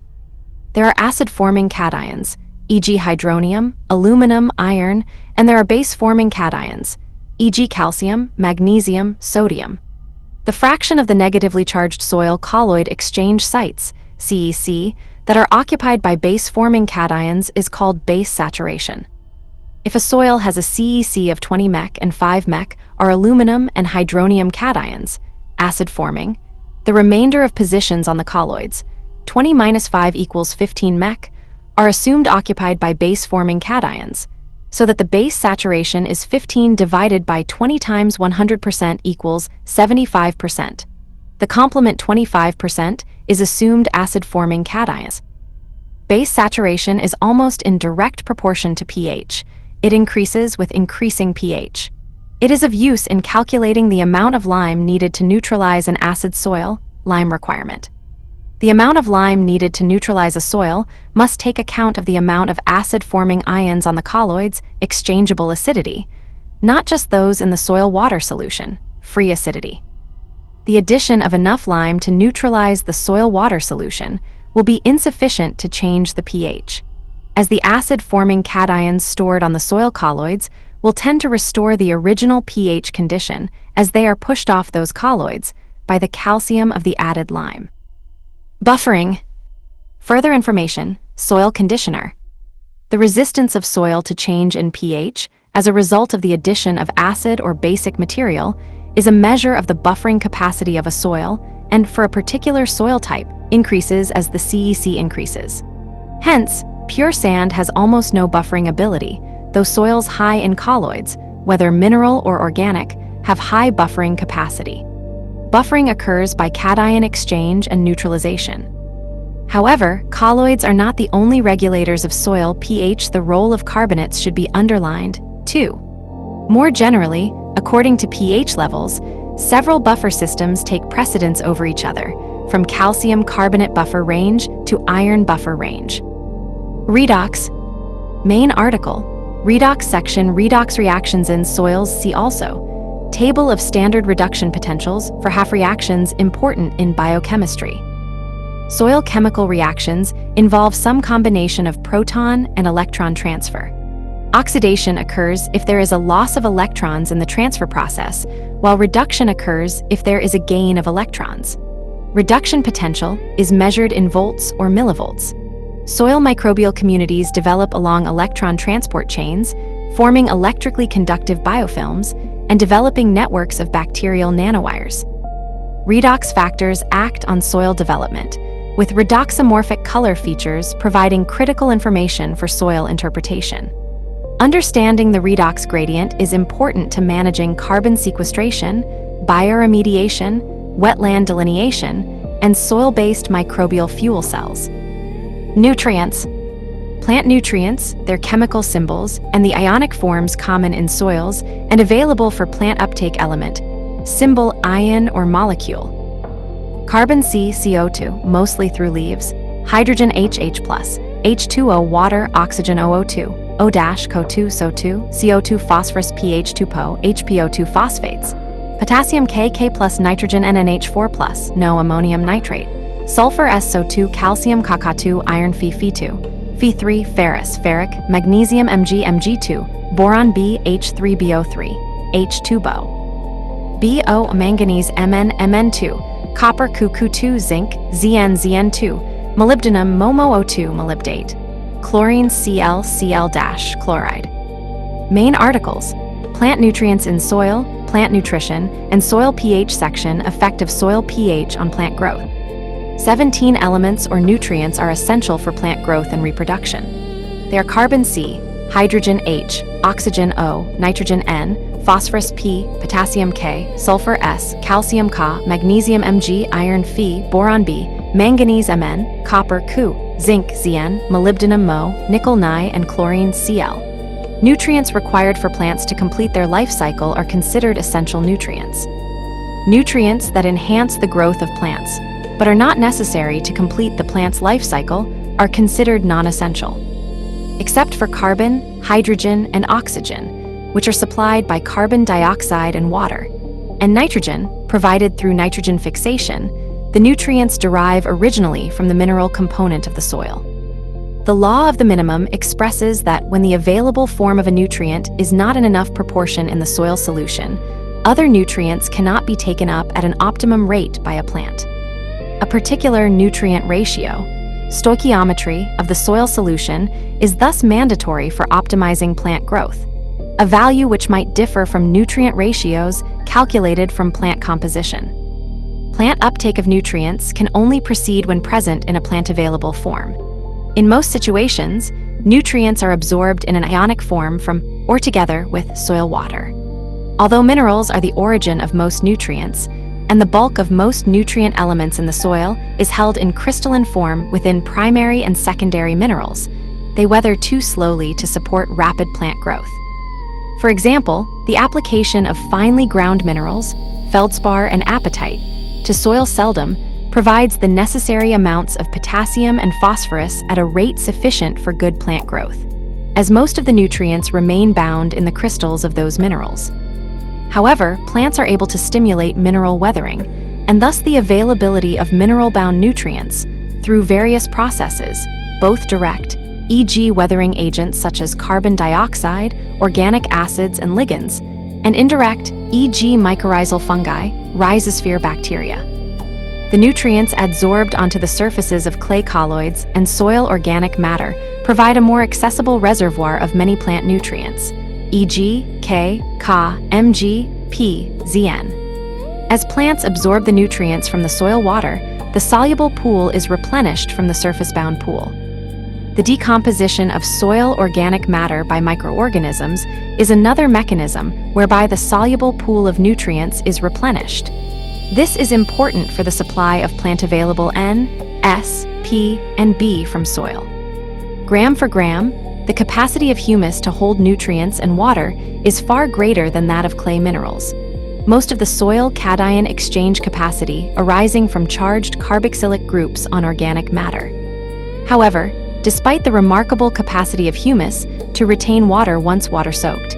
There are acid-forming cations, e.g. hydronium, aluminum, iron, and there are base-forming cations, e.g. calcium, magnesium, sodium. The fraction of the negatively charged soil colloid exchange sites, CEC, that are occupied by base-forming cations is called base saturation. If a soil has a CEC of 20 mech and 5 mech are aluminum and hydronium cations, acid-forming, the remainder of positions on the colloids, 20 minus 5 equals 15 mech, are assumed occupied by base-forming cations, so that the base saturation is 15 divided by 20 times 100% equals 75%. The complement 25% is assumed acid-forming cations. Base saturation is almost in direct proportion to pH. It increases with increasing pH. It is of use in calculating the amount of lime needed to neutralize an acid soil, lime requirement. The amount of lime needed to neutralize a soil must take account of the amount of acid-forming ions on the colloids, exchangeable acidity, not just those in the soil water solution, free acidity. The addition of enough lime to neutralize the soil water solution will be insufficient to change the pH, as the acid-forming cations stored on the soil colloids will tend to restore the original pH condition as they are pushed off those colloids by the calcium of the added lime. Buffering. Further information, soil conditioner. The resistance of soil to change in pH as a result of the addition of acid or basic material is a measure of the buffering capacity of a soil, and for a particular soil type, increases as the CEC increases. Hence, pure sand has almost no buffering ability, though soils high in colloids, whether mineral or organic, have high buffering capacity. Buffering occurs by cation exchange and neutralization. However, colloids are not the only regulators of soil pH. The role of carbonates should be underlined, too. More generally, according to pH levels, several buffer systems take precedence over each other, from calcium carbonate buffer range to iron buffer range. Redox. Main article. Redox section. Redox reactions in soils. See also. Table of standard reduction potentials for half reactions important in biochemistry. Soil chemical reactions involve some combination of proton and electron transfer. Oxidation occurs if there is a loss of electrons in the transfer process, while reduction occurs if there is a gain of electrons. Reduction potential is measured in volts or millivolts. Soil microbial communities develop along electron transport chains, forming electrically conductive biofilms and developing networks of bacterial nanowires. Redox factors act on soil development, with redoxomorphic color features providing critical information for soil interpretation. Understanding the redox gradient is important to managing carbon sequestration, bioremediation, wetland delineation, and soil-based microbial fuel cells. Nutrients. Plant nutrients, their chemical symbols, and the ionic forms common in soils and available for plant uptake element, symbol ion or molecule. Carbon C, CO2, mostly through leaves, hydrogen HH+, H2O water, oxygen OO2, O-CO2 SO2, CO2 phosphorus pH2PO, HPO2 phosphates, potassium KK plus nitrogen NNH4 plus, no ammonium nitrate, sulfur SO2 calcium Ka2 iron Fe2, Fe3, ferrous, ferric, magnesium Mg, Mg2, boron B, H3BO3, H2BO. BO, manganese Mn, Mn2, copper Cu2, zinc, Zn, Zn2, molybdenum MoMo2, molybdate, chlorine Cl, Cl-chloride. Main articles: Plant nutrients in soil, plant nutrition, and soil pH section, effect of soil pH on plant growth. 17 elements or nutrients are essential for plant growth and reproduction. They are carbon C, hydrogen H, oxygen O, nitrogen N, phosphorus P, potassium K, sulfur S, calcium Ca, magnesium Mg, iron Fe, boron B, manganese Mn, copper Cu, zinc Zn, molybdenum Mo, nickel Ni, and chlorine Cl. Nutrients required for plants to complete their life cycle are considered essential nutrients. Nutrients that enhance the growth of plants, but are not necessary to complete the plant's life cycle, are considered non-essential. Except for carbon, hydrogen, and oxygen, which are supplied by carbon dioxide and water, and nitrogen, provided through nitrogen fixation, the nutrients derive originally from the mineral component of the soil. The law of the minimum expresses that when the available form of a nutrient is not in enough proportion in the soil solution, other nutrients cannot be taken up at an optimum rate by a plant. A particular nutrient ratio, stoichiometry, of the soil solution is thus mandatory for optimizing plant growth, a value which might differ from nutrient ratios calculated from plant composition. Plant uptake of nutrients can only proceed when present in a plant-available form. In most situations, nutrients are absorbed in an ionic form from or together with soil water. Although minerals are the origin of most nutrients, and the bulk of most nutrient elements in the soil is held in crystalline form within primary and secondary minerals, they weather too slowly to support rapid plant growth. For example, the application of finely ground minerals, feldspar and apatite, to soil seldom provides the necessary amounts of potassium and phosphorus at a rate sufficient for good plant growth, as most of the nutrients remain bound in the crystals of those minerals. However, plants are able to stimulate mineral weathering, and thus the availability of mineral-bound nutrients, through various processes, both direct, e.g. weathering agents such as carbon dioxide, organic acids and ligands, and indirect, e.g. mycorrhizal fungi, rhizosphere bacteria. The nutrients adsorbed onto the surfaces of clay colloids and soil organic matter provide a more accessible reservoir of many plant nutrients, e.g. K, Ca, Mg, P, Zn. As plants absorb the nutrients from the soil water, the soluble pool is replenished from the surface-bound pool. The decomposition of soil organic matter by microorganisms is another mechanism whereby the soluble pool of nutrients is replenished. This is important for the supply of plant-available N, S, P, and B from soil. Gram for gram, the capacity of humus to hold nutrients and water is far greater than that of clay minerals. Most of the soil cation exchange capacity arising from charged carboxylic groups on organic matter. However, despite the remarkable capacity of humus to retain water once water-soaked,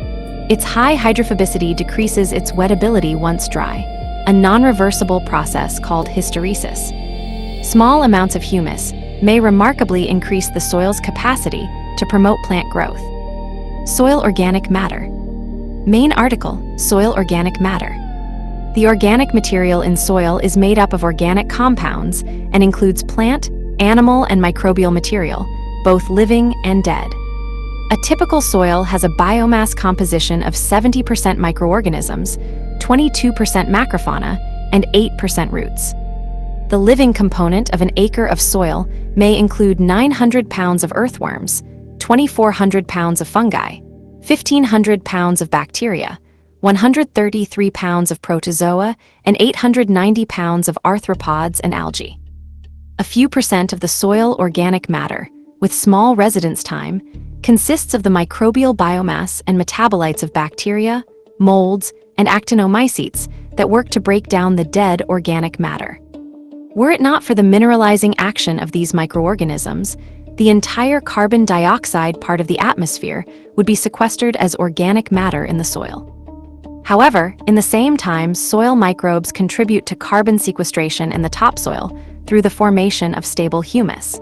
its high hydrophobicity decreases its wettability once dry, a non-reversible process called hysteresis. Small amounts of humus may remarkably increase the soil's capacity to promote plant growth. Soil organic matter. Main article: Soil organic matter. The organic material in soil is made up of organic compounds and includes plant, animal, and microbial material, both living and dead. A typical soil has a biomass composition of 70% microorganisms, 22% macrofauna, and 8% roots. The living component of an acre of soil may include 900 pounds of earthworms, 2,400 pounds of fungi, 1,500 pounds of bacteria, 133 pounds of protozoa, and 890 pounds of arthropods and algae. A few percent of the soil organic matter, with small residence time, consists of the microbial biomass and metabolites of bacteria, molds, and actinomycetes that work to break down the dead organic matter. Were it not for the mineralizing action of these microorganisms, the entire carbon dioxide part of the atmosphere would be sequestered as organic matter in the soil. However, in the same time, soil microbes contribute to carbon sequestration in the topsoil through the formation of stable humus.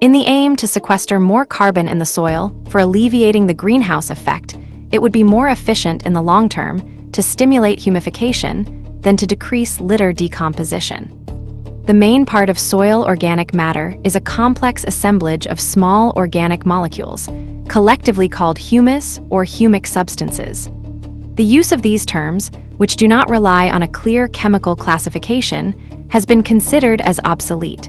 In the aim to sequester more carbon in the soil for alleviating the greenhouse effect, it would be more efficient in the long term to stimulate humification than to decrease litter decomposition. The main part of soil organic matter is a complex assemblage of small organic molecules, collectively called humus or humic substances. The use of these terms, which do not rely on a clear chemical classification, has been considered as obsolete.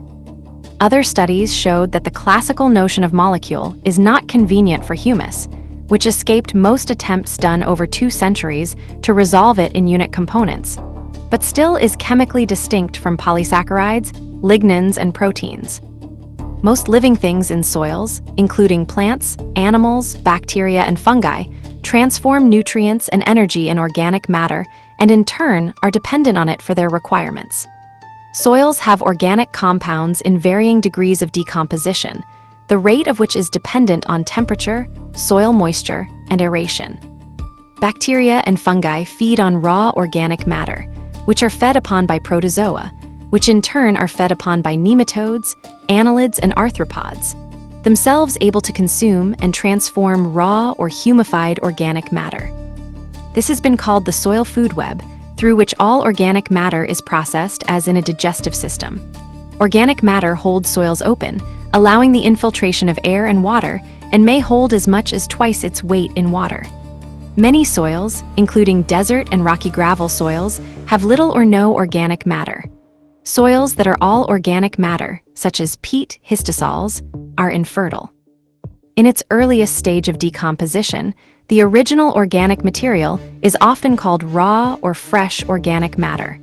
Other studies showed that the classical notion of molecule is not convenient for humus, which escaped most attempts done over 2 centuries to resolve it in unit components, but still is chemically distinct from polysaccharides, lignins, and proteins. Most living things in soils, including plants, animals, bacteria, and fungi, transform nutrients and energy in organic matter and in turn are dependent on it for their requirements. Soils have organic compounds in varying degrees of decomposition, the rate of which is dependent on temperature, soil moisture, and aeration. Bacteria and fungi feed on raw organic matter, which are fed upon by protozoa, which in turn are fed upon by nematodes, annelids, and arthropods, themselves able to consume and transform raw or humified organic matter. This has been called the soil food web, through which all organic matter is processed as in a digestive system. Organic matter holds soils open, allowing the infiltration of air and water, and may hold as much as twice its weight in water. Many soils, including desert and rocky gravel soils, have little or no organic matter. Soils that are all organic matter, such as peat histosols, are infertile. In its earliest stage of decomposition, the original organic material is often called raw or fresh organic matter.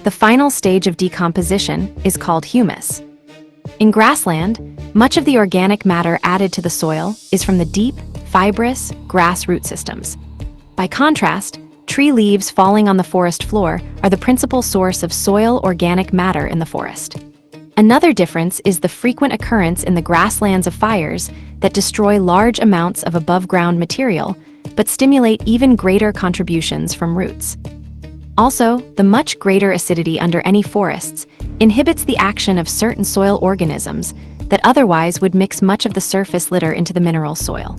The final stage of decomposition is called humus. In grassland, much of the organic matter added to the soil is from the deep, fibrous grass root systems. By contrast, tree leaves falling on the forest floor are the principal source of soil organic matter in the forest. Another difference is the frequent occurrence in the grasslands of fires that destroy large amounts of above-ground material, but stimulate even greater contributions from roots. Also, the much greater acidity under any forests inhibits the action of certain soil organisms that otherwise would mix much of the surface litter into the mineral soil.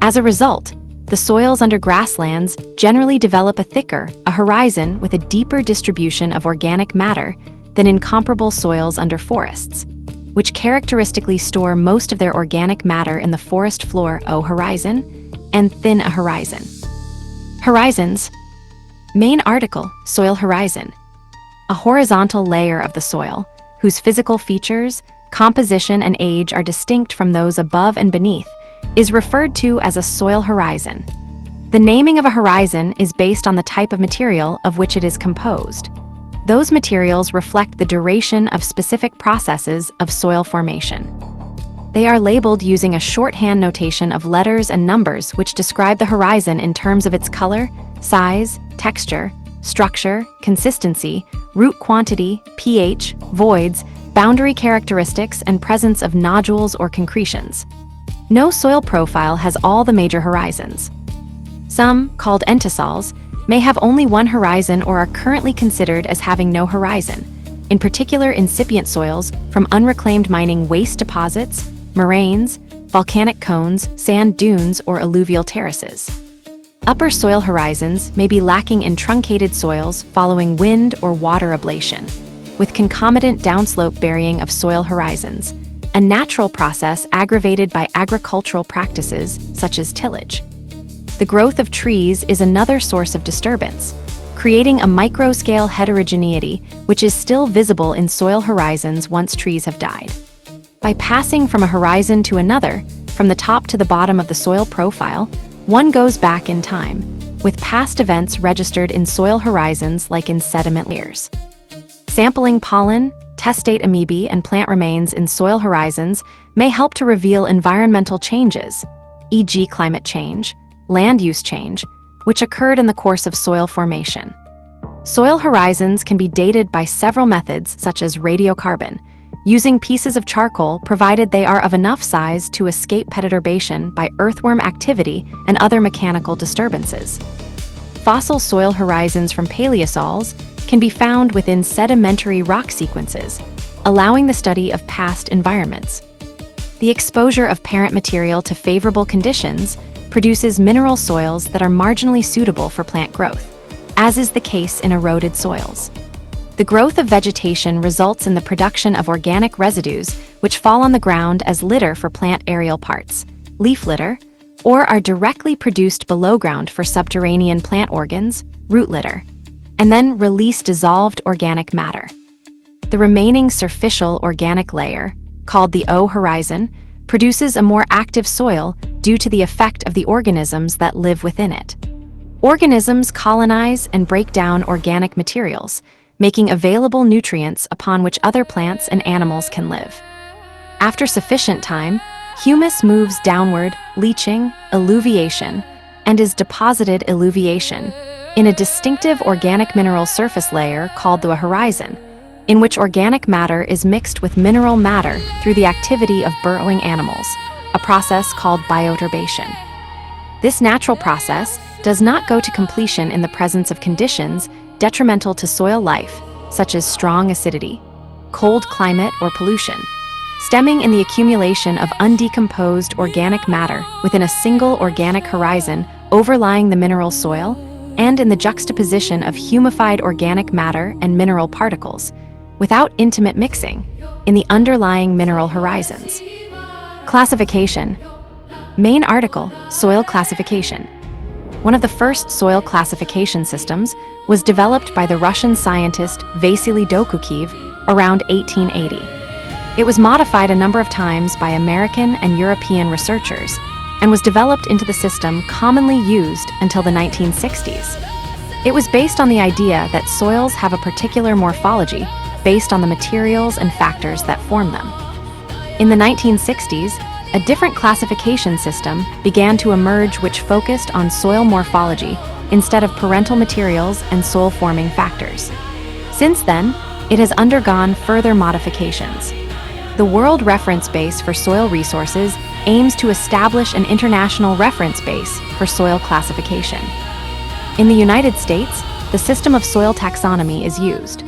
As a result, the soils under grasslands generally develop a horizon with a deeper distribution of organic matter than in comparable soils under forests, which characteristically store most of their organic matter in the forest floor horizon and thin horizon. Horizons. Main article, soil horizon. A horizontal layer of the soil, whose physical features, composition, and age are distinct from those above and beneath, is referred to as a soil horizon. The naming of a horizon is based on the type of material of which it is composed. Those materials reflect the duration of specific processes of soil formation. They are labeled using a shorthand notation of letters and numbers which describe the horizon in terms of its color, size, texture, structure, consistency, root quantity, pH, voids, boundary characteristics, and presence of nodules or concretions. No soil profile has all the major horizons. Some, called entisols, may have only one horizon or are currently considered as having no horizon, in particular incipient soils from unreclaimed mining waste deposits, moraines, volcanic cones, sand dunes, or alluvial terraces. Upper soil horizons may be lacking in truncated soils following wind or water ablation, with concomitant downslope burying of soil horizons, a natural process aggravated by agricultural practices such as tillage. The growth of trees is another source of disturbance, creating a microscale heterogeneity which is still visible in soil horizons once trees have died. By passing from a horizon to another, from the top to the bottom of the soil profile, one goes back in time, with past events registered in soil horizons like in sediment layers. Sampling pollen, testate amoebae, and plant remains in soil horizons may help to reveal environmental changes, e.g. climate change, land use change, which occurred in the course of soil formation. Soil horizons can be dated by several methods such as radiocarbon, using pieces of charcoal provided they are of enough size to escape perturbation by earthworm activity and other mechanical disturbances. Fossil soil horizons from paleosols can be found within sedimentary rock sequences, allowing the study of past environments. The exposure of parent material to favorable conditions produces mineral soils that are marginally suitable for plant growth, as is the case in eroded soils. The growth of vegetation results in the production of organic residues which fall on the ground as litter for plant aerial parts, leaf litter, or are directly produced below ground for subterranean plant organs, root litter, and then release dissolved organic matter. The remaining superficial organic layer, called the O horizon, produces a more active soil due to the effect of the organisms that live within it. Organisms colonize and break down organic materials, making available nutrients upon which other plants and animals can live. After sufficient time, humus moves downward, leaching, alluviation, and is deposited alluviation in a distinctive organic mineral surface layer called the horizon, in which organic matter is mixed with mineral matter through the activity of burrowing animals, a process called bioturbation. This natural process does not go to completion in the presence of conditions detrimental to soil life, such as strong acidity, cold climate, or pollution, stemming in the accumulation of undecomposed organic matter within a single organic horizon overlying the mineral soil, and in the juxtaposition of humified organic matter and mineral particles, without intimate mixing, in the underlying mineral horizons. Classification. Main article, Soil Classification. One of the first soil classification systems was developed by the Russian scientist Vasily Dokukiv around 1880. It was modified a number of times by American and European researchers and was developed into the system commonly used until the 1960s. It was based on the idea that soils have a particular morphology based on the materials and factors that form them. In the 1960s, a different classification system began to emerge which focused on soil morphology instead of parental materials and soil-forming factors. Since then, it has undergone further modifications. The World Reference Base for Soil Resources aims to establish an international reference base for soil classification. In the United States, the system of soil taxonomy is used.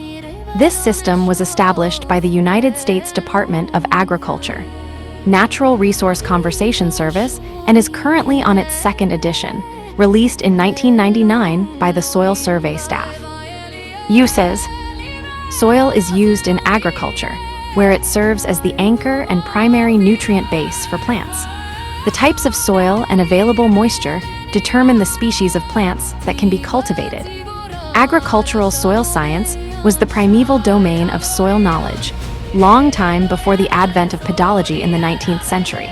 This system was established by the United States Department of Agriculture, Natural Resource Conservation Service, and is currently on its second edition, released in 1999 by the Soil Survey staff. Uses. Soil is used in agriculture, where it serves as the anchor and primary nutrient base for plants. The types of soil and available moisture determine the species of plants that can be cultivated. Agricultural soil science was the primeval domain of soil knowledge, long time before the advent of pedology in the 19th century.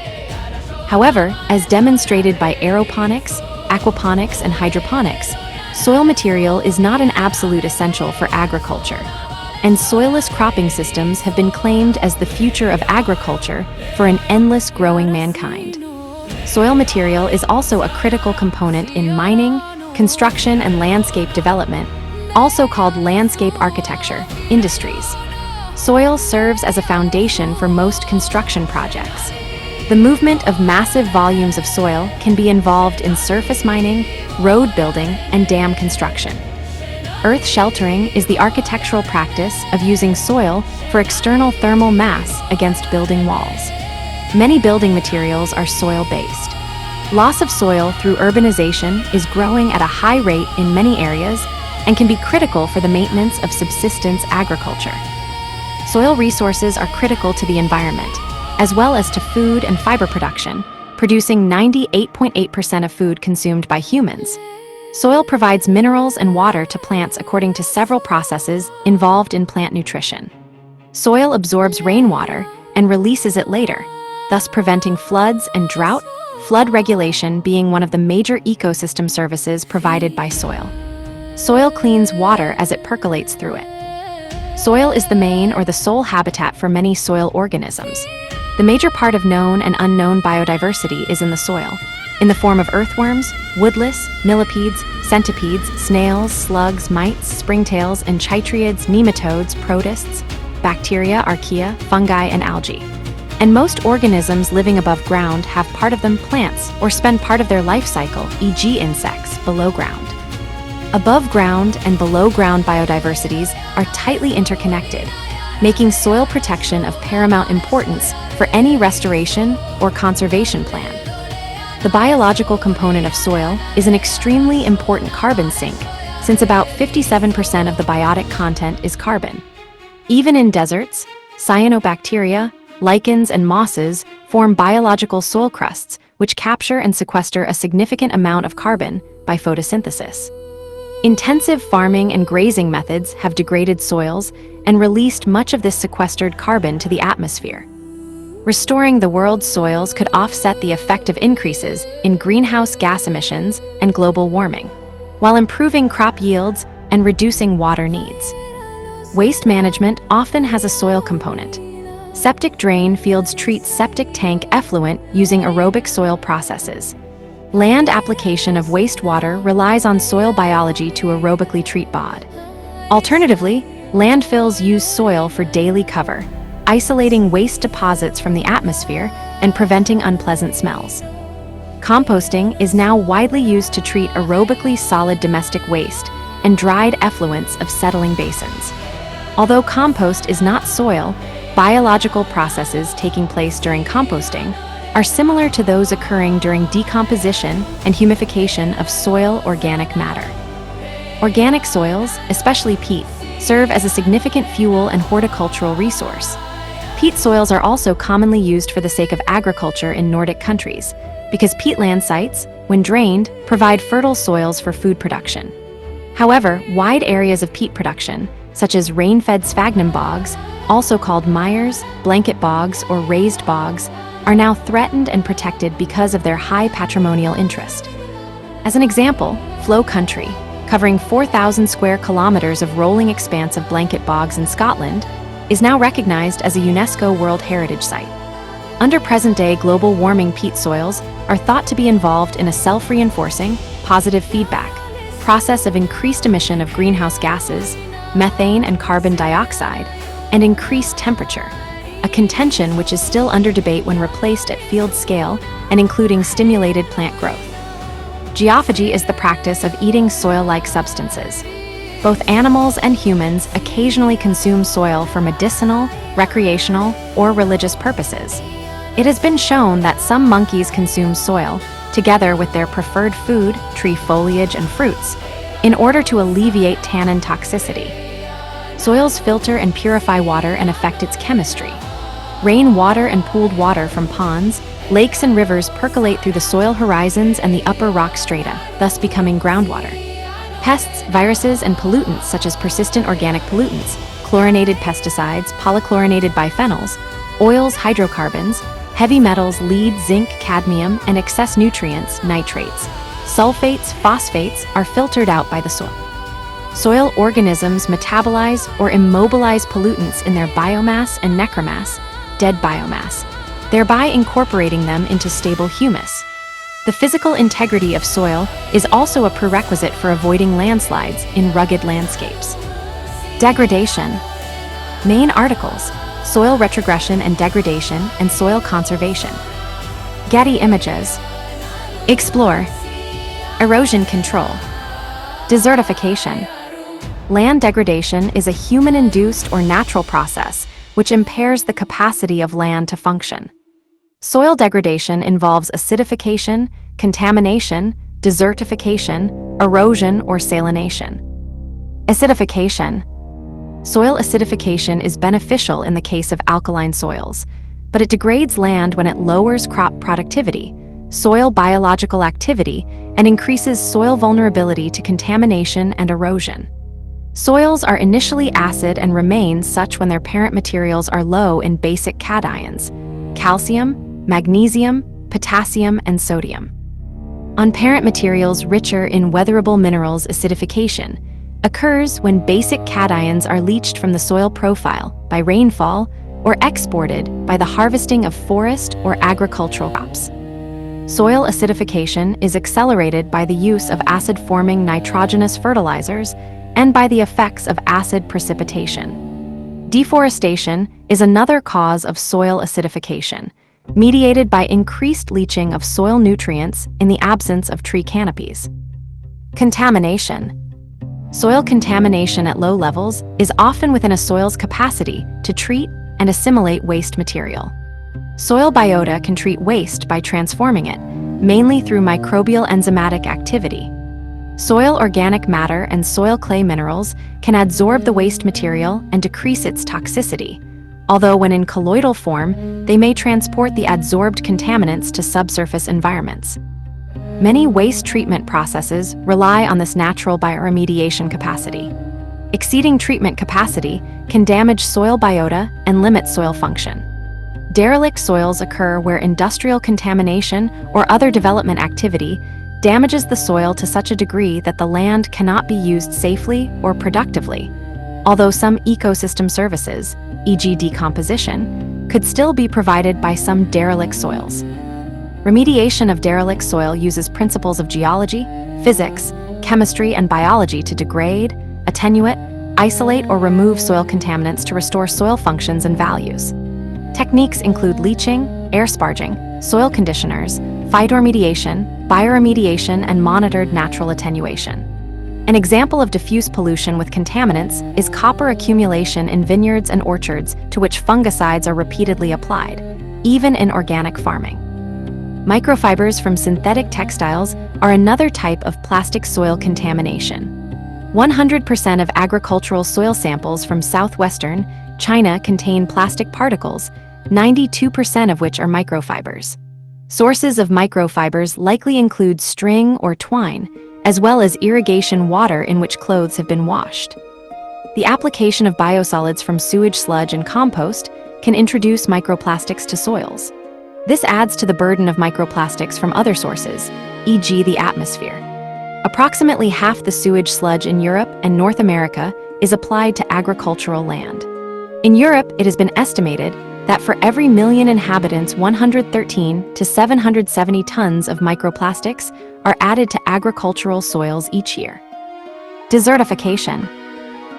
However, as demonstrated by aeroponics, aquaponics, and hydroponics, soil material is not an absolute essential for agriculture, and soilless cropping systems have been claimed as the future of agriculture for an endless growing mankind. Soil material is also a critical component in mining, construction, and landscape development, also called landscape architecture, industries. Soil serves as a foundation for most construction projects. The movement of massive volumes of soil can be involved in surface mining, road building, and dam construction. Earth sheltering is the architectural practice of using soil for external thermal mass against building walls. Many building materials are soil-based. Loss of soil through urbanization is growing at a high rate in many areas and can be critical for the maintenance of subsistence agriculture. Soil resources are critical to the environment, as well as to food and fiber production, producing 98.8% of food consumed by humans. Soil provides minerals and water to plants according to several processes involved in plant nutrition. Soil absorbs rainwater and releases it later, thus preventing floods and drought, flood regulation being one of the major ecosystem services provided by soil. Soil cleans water as it percolates through it. Soil is the main or the sole habitat for many soil organisms. The major part of known and unknown biodiversity is in the soil, in the form of earthworms, woodlice, millipedes, centipedes, snails, slugs, mites, springtails, and chytriids, nematodes, protists, bacteria, archaea, fungi, and algae. And most organisms living above ground have part of them plants or spend part of their life cycle, e.g. insects, below ground. Above ground and below ground biodiversities are tightly interconnected. making soil protection of paramount importance for any restoration or conservation plan. The biological component of soil is an extremely important carbon sink, since about 57% of the biotic content is carbon. Even in deserts, cyanobacteria, lichens, and mosses form biological soil crusts, which capture and sequester a significant amount of carbon by photosynthesis. Intensive farming and grazing methods have degraded soils and released much of this sequestered carbon to the atmosphere. Restoring the world's soils could offset the effect of increases in greenhouse gas emissions and global warming, while improving crop yields and reducing water needs. Waste management often has a soil component. Septic drain fields treat septic tank effluent using aerobic soil processes. Land application of wastewater relies on soil biology to aerobically treat BOD. Alternatively, landfills use soil for daily cover, isolating waste deposits from the atmosphere and preventing unpleasant smells. Composting is now widely used to treat aerobically solid domestic waste and dried effluents of settling basins. Although compost is not soil, biological processes taking place during composting are similar to those occurring during decomposition and humification of soil organic matter. Organic soils, especially peat, serve as a significant fuel and horticultural resource. Peat soils are also commonly used for the sake of agriculture in Nordic countries, because peatland sites, when drained, provide fertile soils for food production. However, wide areas of peat production, such as rain-fed sphagnum bogs, also called mires, blanket bogs, or raised bogs, are now threatened and protected because of their high patrimonial interest. As an example, Flow Country, covering 4,000 square kilometers of rolling expanse of blanket bogs in Scotland, is now recognized as a UNESCO World Heritage Site. Under present-day global warming, peat soils are thought to be involved in a self-reinforcing, positive feedback process of increased emission of greenhouse gases, methane and carbon dioxide, and increased temperature, a contention which is still under debate when replaced at field scale and including stimulated plant growth. Geophagy is the practice of eating soil-like substances. Both animals and humans occasionally consume soil for medicinal, recreational, or religious purposes. It has been shown that some monkeys consume soil, together with their preferred food, tree foliage and fruits, in order to alleviate tannin toxicity. Soils filter and purify water and affect its chemistry. Rainwater and pooled water from ponds, lakes and rivers percolate through the soil horizons and the upper rock strata, thus becoming groundwater. Pests, viruses, and pollutants such as persistent organic pollutants, chlorinated pesticides, polychlorinated biphenyls, oils, hydrocarbons, heavy metals, lead, zinc, cadmium, and excess nutrients, nitrates, sulfates, phosphates, are filtered out by the soil. Soil organisms metabolize or immobilize pollutants in their biomass and necromass, dead biomass, thereby incorporating them into stable humus. The physical integrity of soil is also a prerequisite for avoiding landslides in rugged landscapes. Degradation. Main articles: Soil retrogression and degradation and soil conservation. Getty Images. Explore. Erosion control. Desertification. Land degradation is a human-induced or natural process which impairs the capacity of land to function. Soil degradation involves acidification, contamination, desertification, erosion, or salination. Acidification. Soil acidification is beneficial in the case of alkaline soils, but it degrades land when it lowers crop productivity, soil biological activity, and increases soil vulnerability to contamination and erosion. Soils are initially acid and remain such when their parent materials are low in basic cations: calcium, magnesium, potassium, and sodium. On parent materials richer in weatherable minerals, acidification occurs when basic cations are leached from the soil profile by rainfall or exported by the harvesting of forest or agricultural crops. Soil acidification is accelerated by the use of acid-forming nitrogenous fertilizers and by the effects of acid precipitation. Deforestation is another cause of soil acidification, mediated by increased leaching of soil nutrients in the absence of tree canopies. Contamination. Soil contamination at low levels is often within a soil's capacity to treat and assimilate waste material. Soil biota can treat waste by transforming it, mainly through microbial enzymatic activity. Soil organic matter and soil clay minerals can adsorb the waste material and decrease its toxicity, although when in colloidal form, they may transport the adsorbed contaminants to subsurface environments. Many waste treatment processes rely on this natural bioremediation capacity. Exceeding treatment capacity can damage soil biota and limit soil function. Derelict soils occur where industrial contamination or other development activity damages the soil to such a degree that the land cannot be used safely or productively, although some ecosystem services, e.g. decomposition, could still be provided by some derelict soils. Remediation of derelict soil uses principles of geology, physics, chemistry, and biology to degrade, attenuate, isolate, or remove soil contaminants to restore soil functions and values. Techniques include leaching, air sparging, soil conditioners, phytoremediation, bioremediation, and monitored natural attenuation. An example of diffuse pollution with contaminants is copper accumulation in vineyards and orchards to which fungicides are repeatedly applied, even in organic farming. Microfibers from synthetic textiles are another type of plastic soil contamination. 100% of agricultural soil samples from southwestern China contain plastic particles, 92% of which are microfibers. Sources of microfibers likely include string or twine, as well as irrigation water in which clothes have been washed. The application of biosolids from sewage sludge and compost can introduce microplastics to soils. This adds to the burden of microplastics from other sources, e.g. the atmosphere. Approximately half the sewage sludge in Europe and North America is applied to agricultural land. In Europe, it has been estimated that for every million inhabitants, 113 to 770 tons of microplastics are added to agricultural soils each year. Desertification.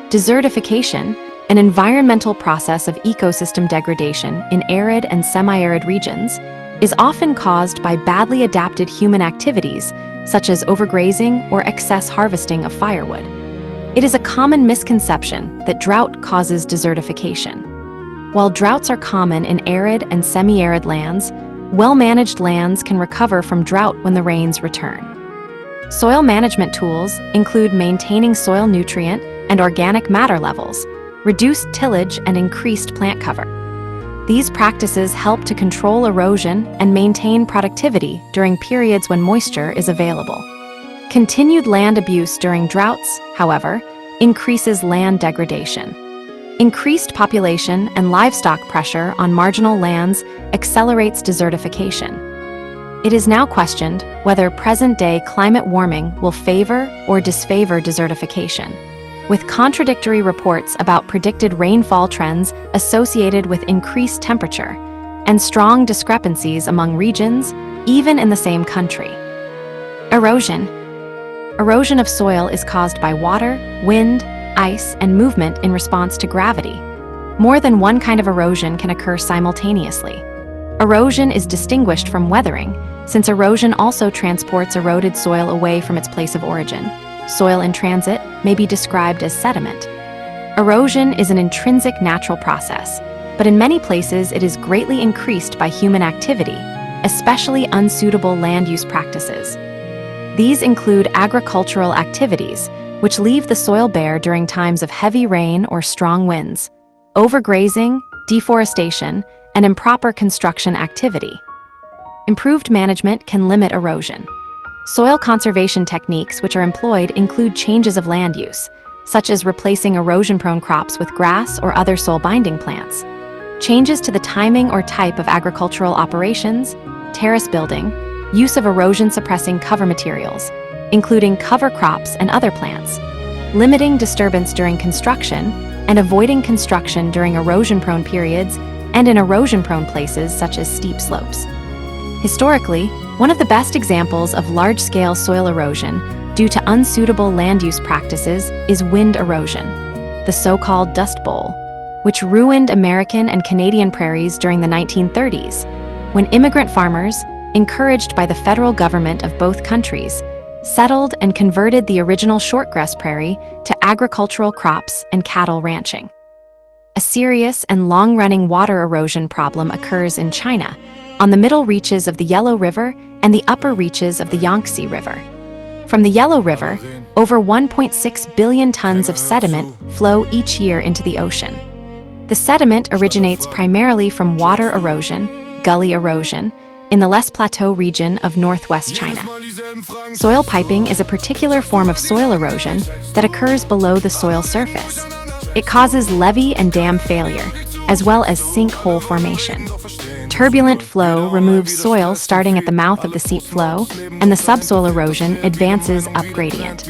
Desertification, an environmental process of ecosystem degradation in arid and semi-arid regions, is often caused by badly adapted human activities such as overgrazing or excess harvesting of firewood. It is a common misconception that drought causes desertification. While droughts are common in arid and semi-arid lands, well-managed lands can recover from drought when the rains return. Soil management tools include maintaining soil nutrient and organic matter levels, reduced tillage, and increased plant cover. These practices help to control erosion and maintain productivity during periods when moisture is available. Continued land abuse during droughts, however, increases land degradation. Increased population and livestock pressure on marginal lands accelerates desertification. It is now questioned whether present-day climate warming will favor or disfavor desertification, with contradictory reports about predicted rainfall trends associated with increased temperature and strong discrepancies among regions, even in the same country. Erosion. Erosion of soil is caused by water, wind, ice, and movement in response to gravity. More than one kind of erosion can occur simultaneously. Erosion is distinguished from weathering, since erosion also transports eroded soil away from its place of origin. Soil in transit may be described as sediment. Erosion is an intrinsic natural process, but in many places it is greatly increased by human activity, especially unsuitable land use practices. These include agricultural activities, which leave the soil bare during times of heavy rain or strong winds, overgrazing, deforestation, and improper construction activity. Improved management can limit erosion. Soil conservation techniques which are employed include changes of land use, such as replacing erosion-prone crops with grass or other soil-binding plants, changes to the timing or type of agricultural operations, terrace building, use of erosion-suppressing cover materials, including cover crops and other plants, limiting disturbance during construction, and avoiding construction during erosion-prone periods and in erosion-prone places such as steep slopes. Historically, one of the best examples of large-scale soil erosion due to unsuitable land use practices is wind erosion, the so-called Dust Bowl, which ruined American and Canadian prairies during the 1930s, when immigrant farmers, encouraged by the federal government of both countries, settled and converted the original shortgrass prairie to agricultural crops and cattle ranching. A serious and long-running water erosion problem occurs in China, on the middle reaches of the Yellow River and the upper reaches of the Yangtze River. From the Yellow River, over 1.6 billion tons of sediment flow each year into the ocean. The sediment originates primarily from water erosion, gully erosion, in the Les Plateaux region of northwest China. Soil piping is a particular form of soil erosion that occurs below the soil surface. It causes levee and dam failure, as well as sinkhole formation. Turbulent flow removes soil starting at the mouth of the seep flow, and the subsoil erosion advances up gradient.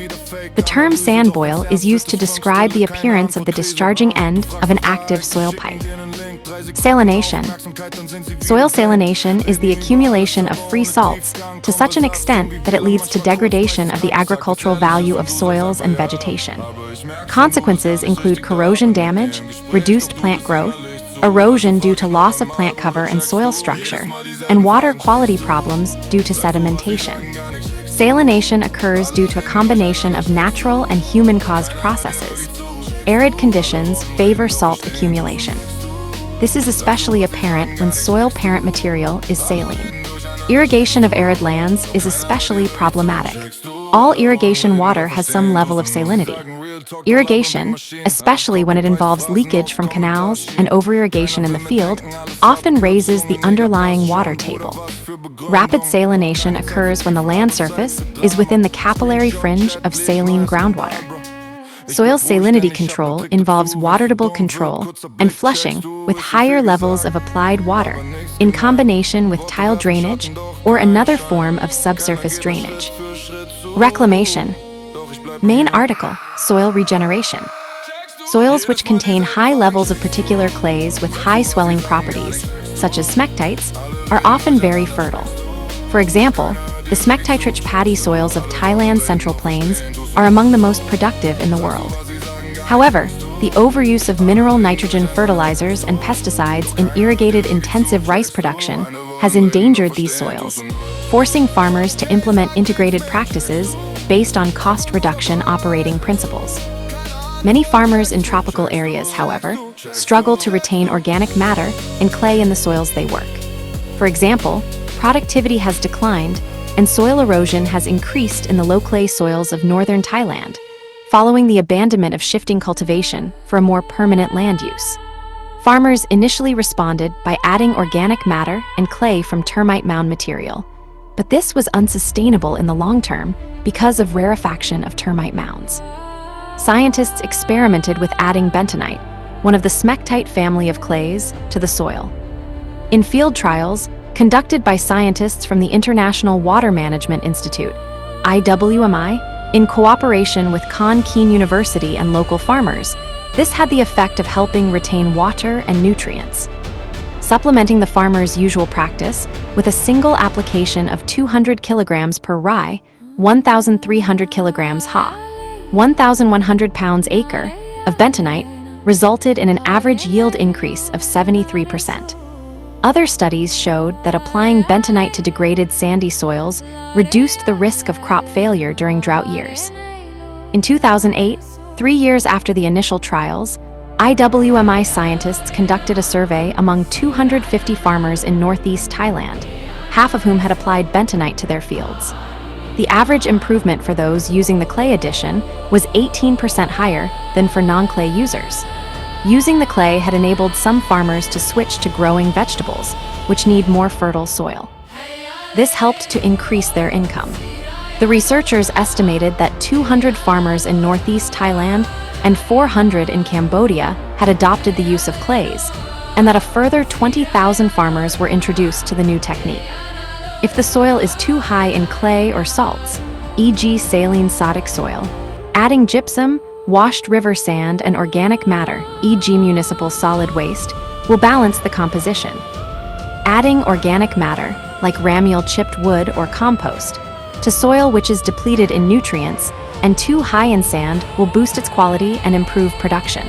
The term sand boil is used to describe the appearance of the discharging end of an active soil pipe. Salination. Soil salination is the accumulation of free salts to such an extent that it leads to degradation of the agricultural value of soils and vegetation. Consequences include corrosion damage, reduced plant growth, erosion due to loss of plant cover and soil structure, and water quality problems due to sedimentation. Salination occurs due to a combination of natural and human-caused processes. Arid conditions favor salt accumulation. This is especially apparent when soil parent material is saline. Irrigation of arid lands is especially problematic. All irrigation water has some level of salinity. Irrigation, especially when it involves leakage from canals and over-irrigation in the field, often raises the underlying water table. Rapid salination occurs when the land surface is within the capillary fringe of saline groundwater. Soil salinity control involves water-table control and flushing with higher levels of applied water in combination with tile drainage or another form of subsurface drainage. Reclamation. Main article, soil regeneration. Soils which contain high levels of particular clays with high swelling properties, such as smectites, are often very fertile. For example, the smectite-rich paddy soils of Thailand's Central Plains are among the most productive in the world. However, the overuse of mineral nitrogen fertilizers and pesticides in irrigated intensive rice production has endangered these soils, forcing farmers to implement integrated practices based on cost reduction operating principles. Many farmers in tropical areas, however, struggle to retain organic matter and clay in the soils they work. For example, productivity has declined and soil erosion has increased in the low-clay soils of northern Thailand, following the abandonment of shifting cultivation for a more permanent land use. Farmers initially responded by adding organic matter and clay from termite mound material, but this was unsustainable in the long term because of rarefaction of termite mounds. Scientists experimented with adding bentonite, one of the smectite family of clays, to the soil. In field trials, conducted by scientists from the International Water Management Institute, IWMI, in cooperation with Kon Keen University and local farmers, this had the effect of helping retain water and nutrients. Supplementing the farmer's usual practice with a single application of 200 kilograms per rye, 1,300 kilograms ha, 1,100 pounds acre of bentonite resulted in an average yield increase of 73%. Other studies showed that applying bentonite to degraded sandy soils reduced the risk of crop failure during drought years. In 2008, 3 years after the initial trials, IWMI scientists conducted a survey among 250 farmers in northeast Thailand, half of whom had applied bentonite to their fields. The average improvement for those using the clay addition was 18% higher than for non-clay users. Using the clay had enabled some farmers to switch to growing vegetables, which need more fertile soil. This helped to increase their income. The researchers estimated that 200 farmers in northeast Thailand and 400 in Cambodia had adopted the use of clays, and that a further 20,000 farmers were introduced to the new technique. If the soil is too high in clay or salts, e.g. saline sodic soil, adding gypsum, washed river sand, and organic matter, e.g. municipal solid waste, will balance the composition. Adding organic matter, like ramial chipped wood or compost, to soil which is depleted in nutrients and too high in sand will boost its quality and improve production.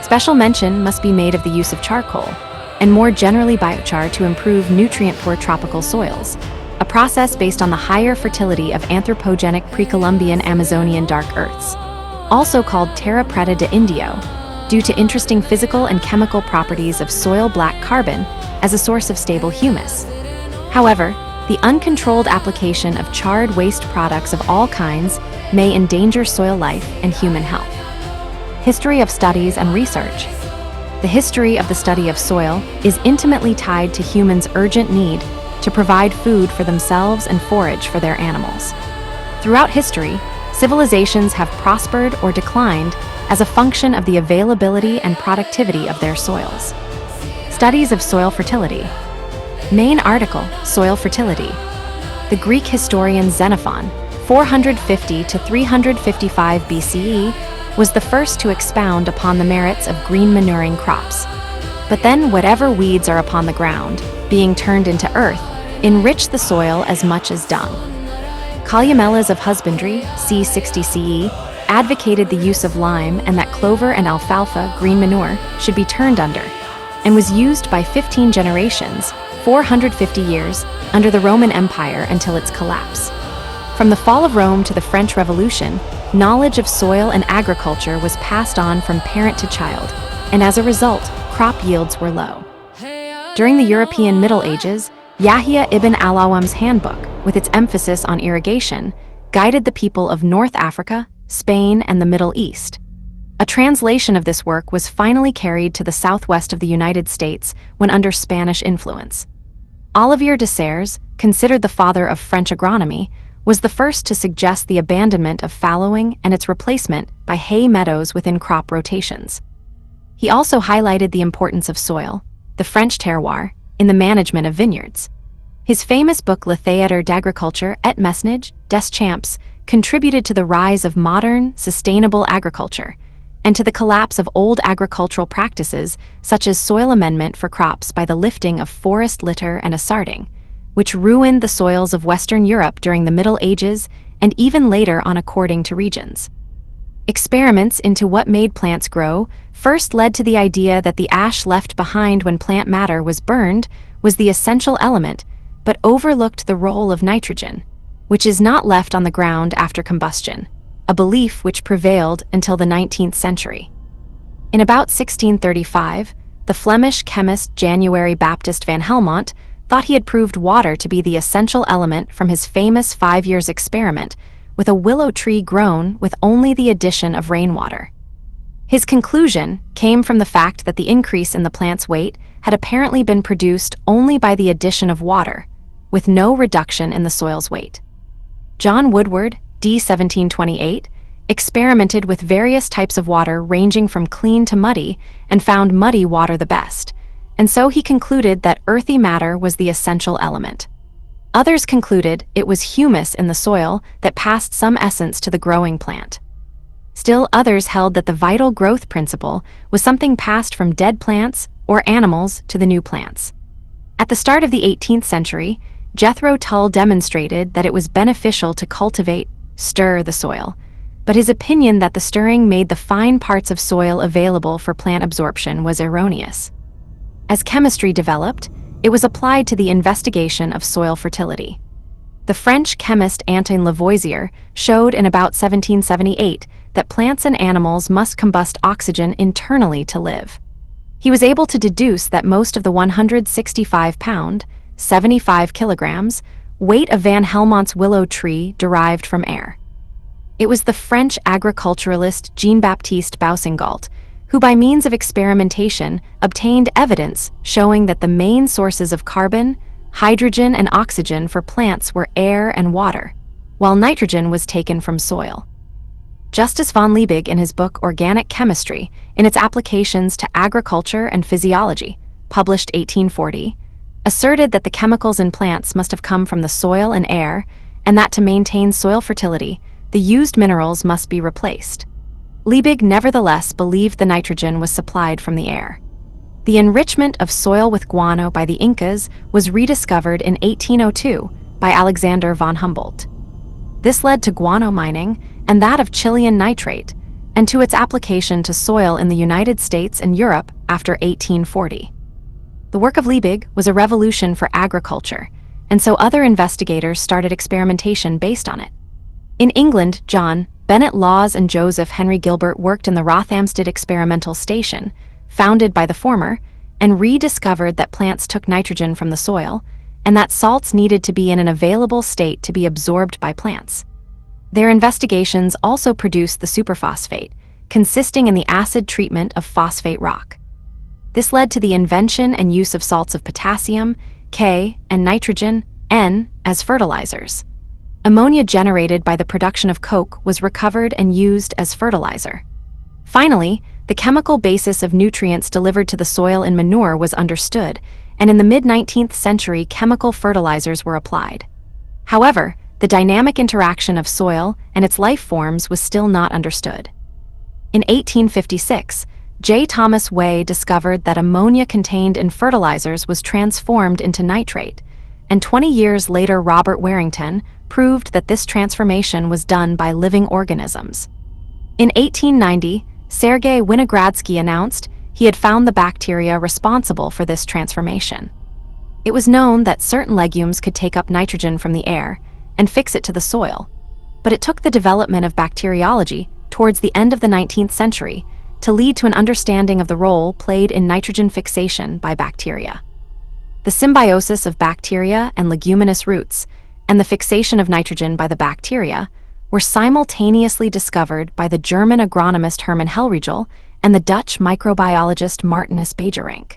Special mention must be made of the use of charcoal, and more generally biochar to improve nutrient-poor tropical soils. a process based on the higher fertility of anthropogenic Precolumbian Amazonian dark earths, also called terra preta de Indio, due to interesting physical and chemical properties of soil black carbon as a source of stable humus. However, the uncontrolled application of charred waste products of all kinds may endanger soil life and human health. History of studies and research. The history of the study of soil is intimately tied to humans' urgent need to provide food for themselves and forage for their animals. Throughout history, civilizations have prospered or declined as a function of the availability and productivity of their soils. Studies of soil fertility. Main article, Soil Fertility. The Greek historian Xenophon, 450 to 355 BCE, was the first to expound upon the merits of green manuring crops. But then whatever weeds are upon the ground, being turned into earth, enrich the soil as much as dung. Columellus of Husbandry, c. 60 CE, advocated the use of lime and that clover and alfalfa, green manure, should be turned under, and was used by 15 generations, 450 years, under the Roman Empire until its collapse. From the fall of Rome to the French Revolution, knowledge of soil and agriculture was passed on from parent to child, and as a result, crop yields were low. During the European Middle Ages, Yahya ibn al-Awam's handbook, with its emphasis on irrigation, guided the people of North Africa, Spain, and the Middle East. A translation of this work was finally carried to the southwest of the United States when under Spanish influence. Olivier de Serres, considered the father of French agronomy, was the first to suggest the abandonment of fallowing and its replacement by hay meadows within crop rotations. He also highlighted the importance of soil, the French terroir, in the management of vineyards. His famous book Le Théâtre d'Agriculture et Mesnage des Champs contributed to the rise of modern, sustainable agriculture, and to the collapse of old agricultural practices such as soil amendment for crops by the lifting of forest litter and assarding, which ruined the soils of Western Europe during the Middle Ages and even later on according to regions. Experiments into what made plants grow first led to the idea that the ash left behind when plant matter was burned was the essential element, but overlooked the role of nitrogen, which is not left on the ground after combustion, a belief which prevailed until the 19th century. In about 1635, the Flemish chemist January Baptist van Helmont thought he had proved water to be the essential element from his famous 5 years experiment with a willow tree grown with only the addition of rainwater. His conclusion came from the fact that the increase in the plant's weight had apparently been produced only by the addition of water, with no reduction in the soil's weight. John Woodward, d. 1728, experimented with various types of water ranging from clean to muddy and found muddy water the best, and so he concluded that earthy matter was the essential element. Others concluded it was humus in the soil that passed some essence to the growing plant. Still others held that the vital growth principle was something passed from dead plants or animals to the new plants. At the start of the 18th century, Jethro Tull demonstrated that it was beneficial to stir the soil, but his opinion that the stirring made the fine parts of soil available for plant absorption was erroneous. As chemistry developed, it was applied to the investigation of soil fertility. The French chemist Antoine Lavoisier showed in about 1778 that plants and animals must combust oxygen internally to live. He was able to deduce that most of the 165-pound, 75 kilograms, weight of Van Helmont's willow tree derived from air. It was the French agriculturalist Jean-Baptiste Boussingault who by means of experimentation obtained evidence showing that the main sources of carbon, hydrogen, and oxygen for plants were air and water, while nitrogen was taken from soil. Justus von Liebig, in his book Organic Chemistry, in its applications to agriculture and physiology, published 1840, asserted that the chemicals in plants must have come from the soil and air, and that to maintain soil fertility, the used minerals must be replaced. Liebig nevertheless believed the nitrogen was supplied from the air. The enrichment of soil with guano by the Incas was rediscovered in 1802 by Alexander von Humboldt. This led to guano mining and that of Chilean nitrate, and to its application to soil in the United States and Europe after 1840. The work of Liebig was a revolution for agriculture, and so other investigators started experimentation based on it. In England, John Bennett Laws and Joseph Henry Gilbert worked in the Rothamsted Experimental Station, founded by the former, and rediscovered that plants took nitrogen from the soil, and that salts needed to be in an available state to be absorbed by plants. Their investigations also produced the superphosphate, consisting in the acid treatment of phosphate rock. This led to the invention and use of salts of potassium, K, and nitrogen, N, as fertilizers. Ammonia generated by the production of coke was recovered and used as fertilizer. Finally, the chemical basis of nutrients delivered to the soil in manure was understood, and in the mid-19th century chemical fertilizers were applied. However, the dynamic interaction of soil and its life forms was still not understood. In 1856, J. Thomas Way discovered that ammonia contained in fertilizers was transformed into nitrate, and 20 years later Robert Warrington proved that this transformation was done by living organisms. In 1890, Sergei Winogradsky announced he had found the bacteria responsible for this transformation. It was known that certain legumes could take up nitrogen from the air and fix it to the soil, but it took the development of bacteriology towards the end of the 19th century to lead to an understanding of the role played in nitrogen fixation by bacteria. The symbiosis of bacteria and leguminous roots and the fixation of nitrogen by the bacteria were simultaneously discovered by the German agronomist Hermann Hellriegel and the Dutch microbiologist Martinus Beijerinck.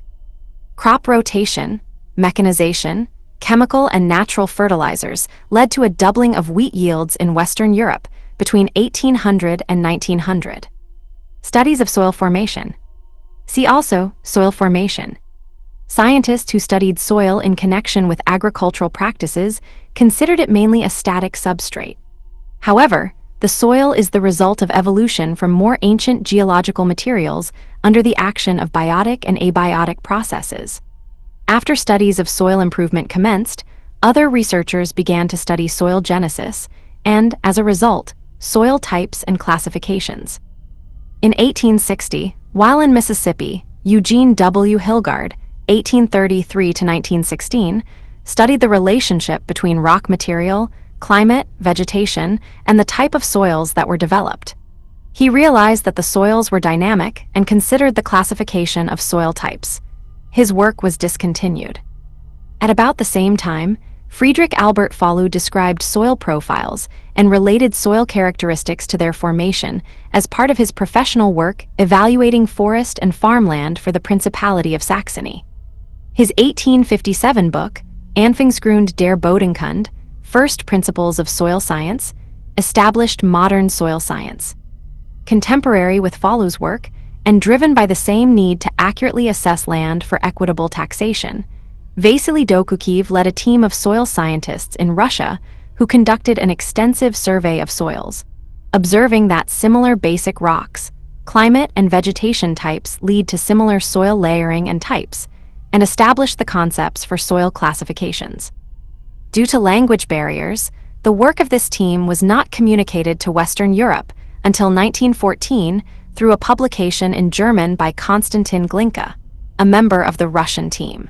Crop rotation, mechanization, chemical and natural fertilizers led to a doubling of wheat yields in Western Europe between 1800 and 1900. Studies of soil formation. See also soil formation. Scientists who studied soil in connection with agricultural practices considered it mainly a static substrate. However, the soil is the result of evolution from more ancient geological materials under the action of biotic and abiotic processes. After studies of soil improvement commenced, other researchers began to study soil genesis and, as a result, soil types and classifications. In 1860, while in Mississippi, Eugene W. Hilgard, 1833 to 1916, studied the relationship between rock material, climate, vegetation, and the type of soils that were developed. He realized that the soils were dynamic and considered the classification of soil types. His work was discontinued. At about the same time, Friedrich Albert Fallow described soil profiles and related soil characteristics to their formation as part of his professional work evaluating forest and farmland for the Principality of Saxony. His 1857 book, Anfangsgrund der Bodenkunde, First Principles of Soil Science, established modern soil science. Contemporary with Fallow's work, and driven by the same need to accurately assess land for equitable taxation, Vasily Dokukiv led a team of soil scientists in Russia who conducted an extensive survey of soils, observing that similar basic rocks, climate and vegetation types lead to similar soil layering and types, and established the concepts for soil classifications. Due to language barriers, the work of this team was not communicated to Western Europe until 1914 through a publication in German by Konstantin Glinka, a member of the Russian team.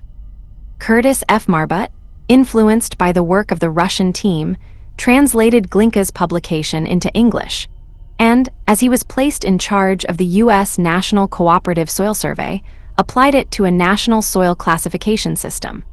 Curtis F. Marbut, influenced by the work of the Russian team, translated Glinka's publication into English, and, as he was placed in charge of the U.S. National Cooperative Soil Survey, applied it to a national soil classification system.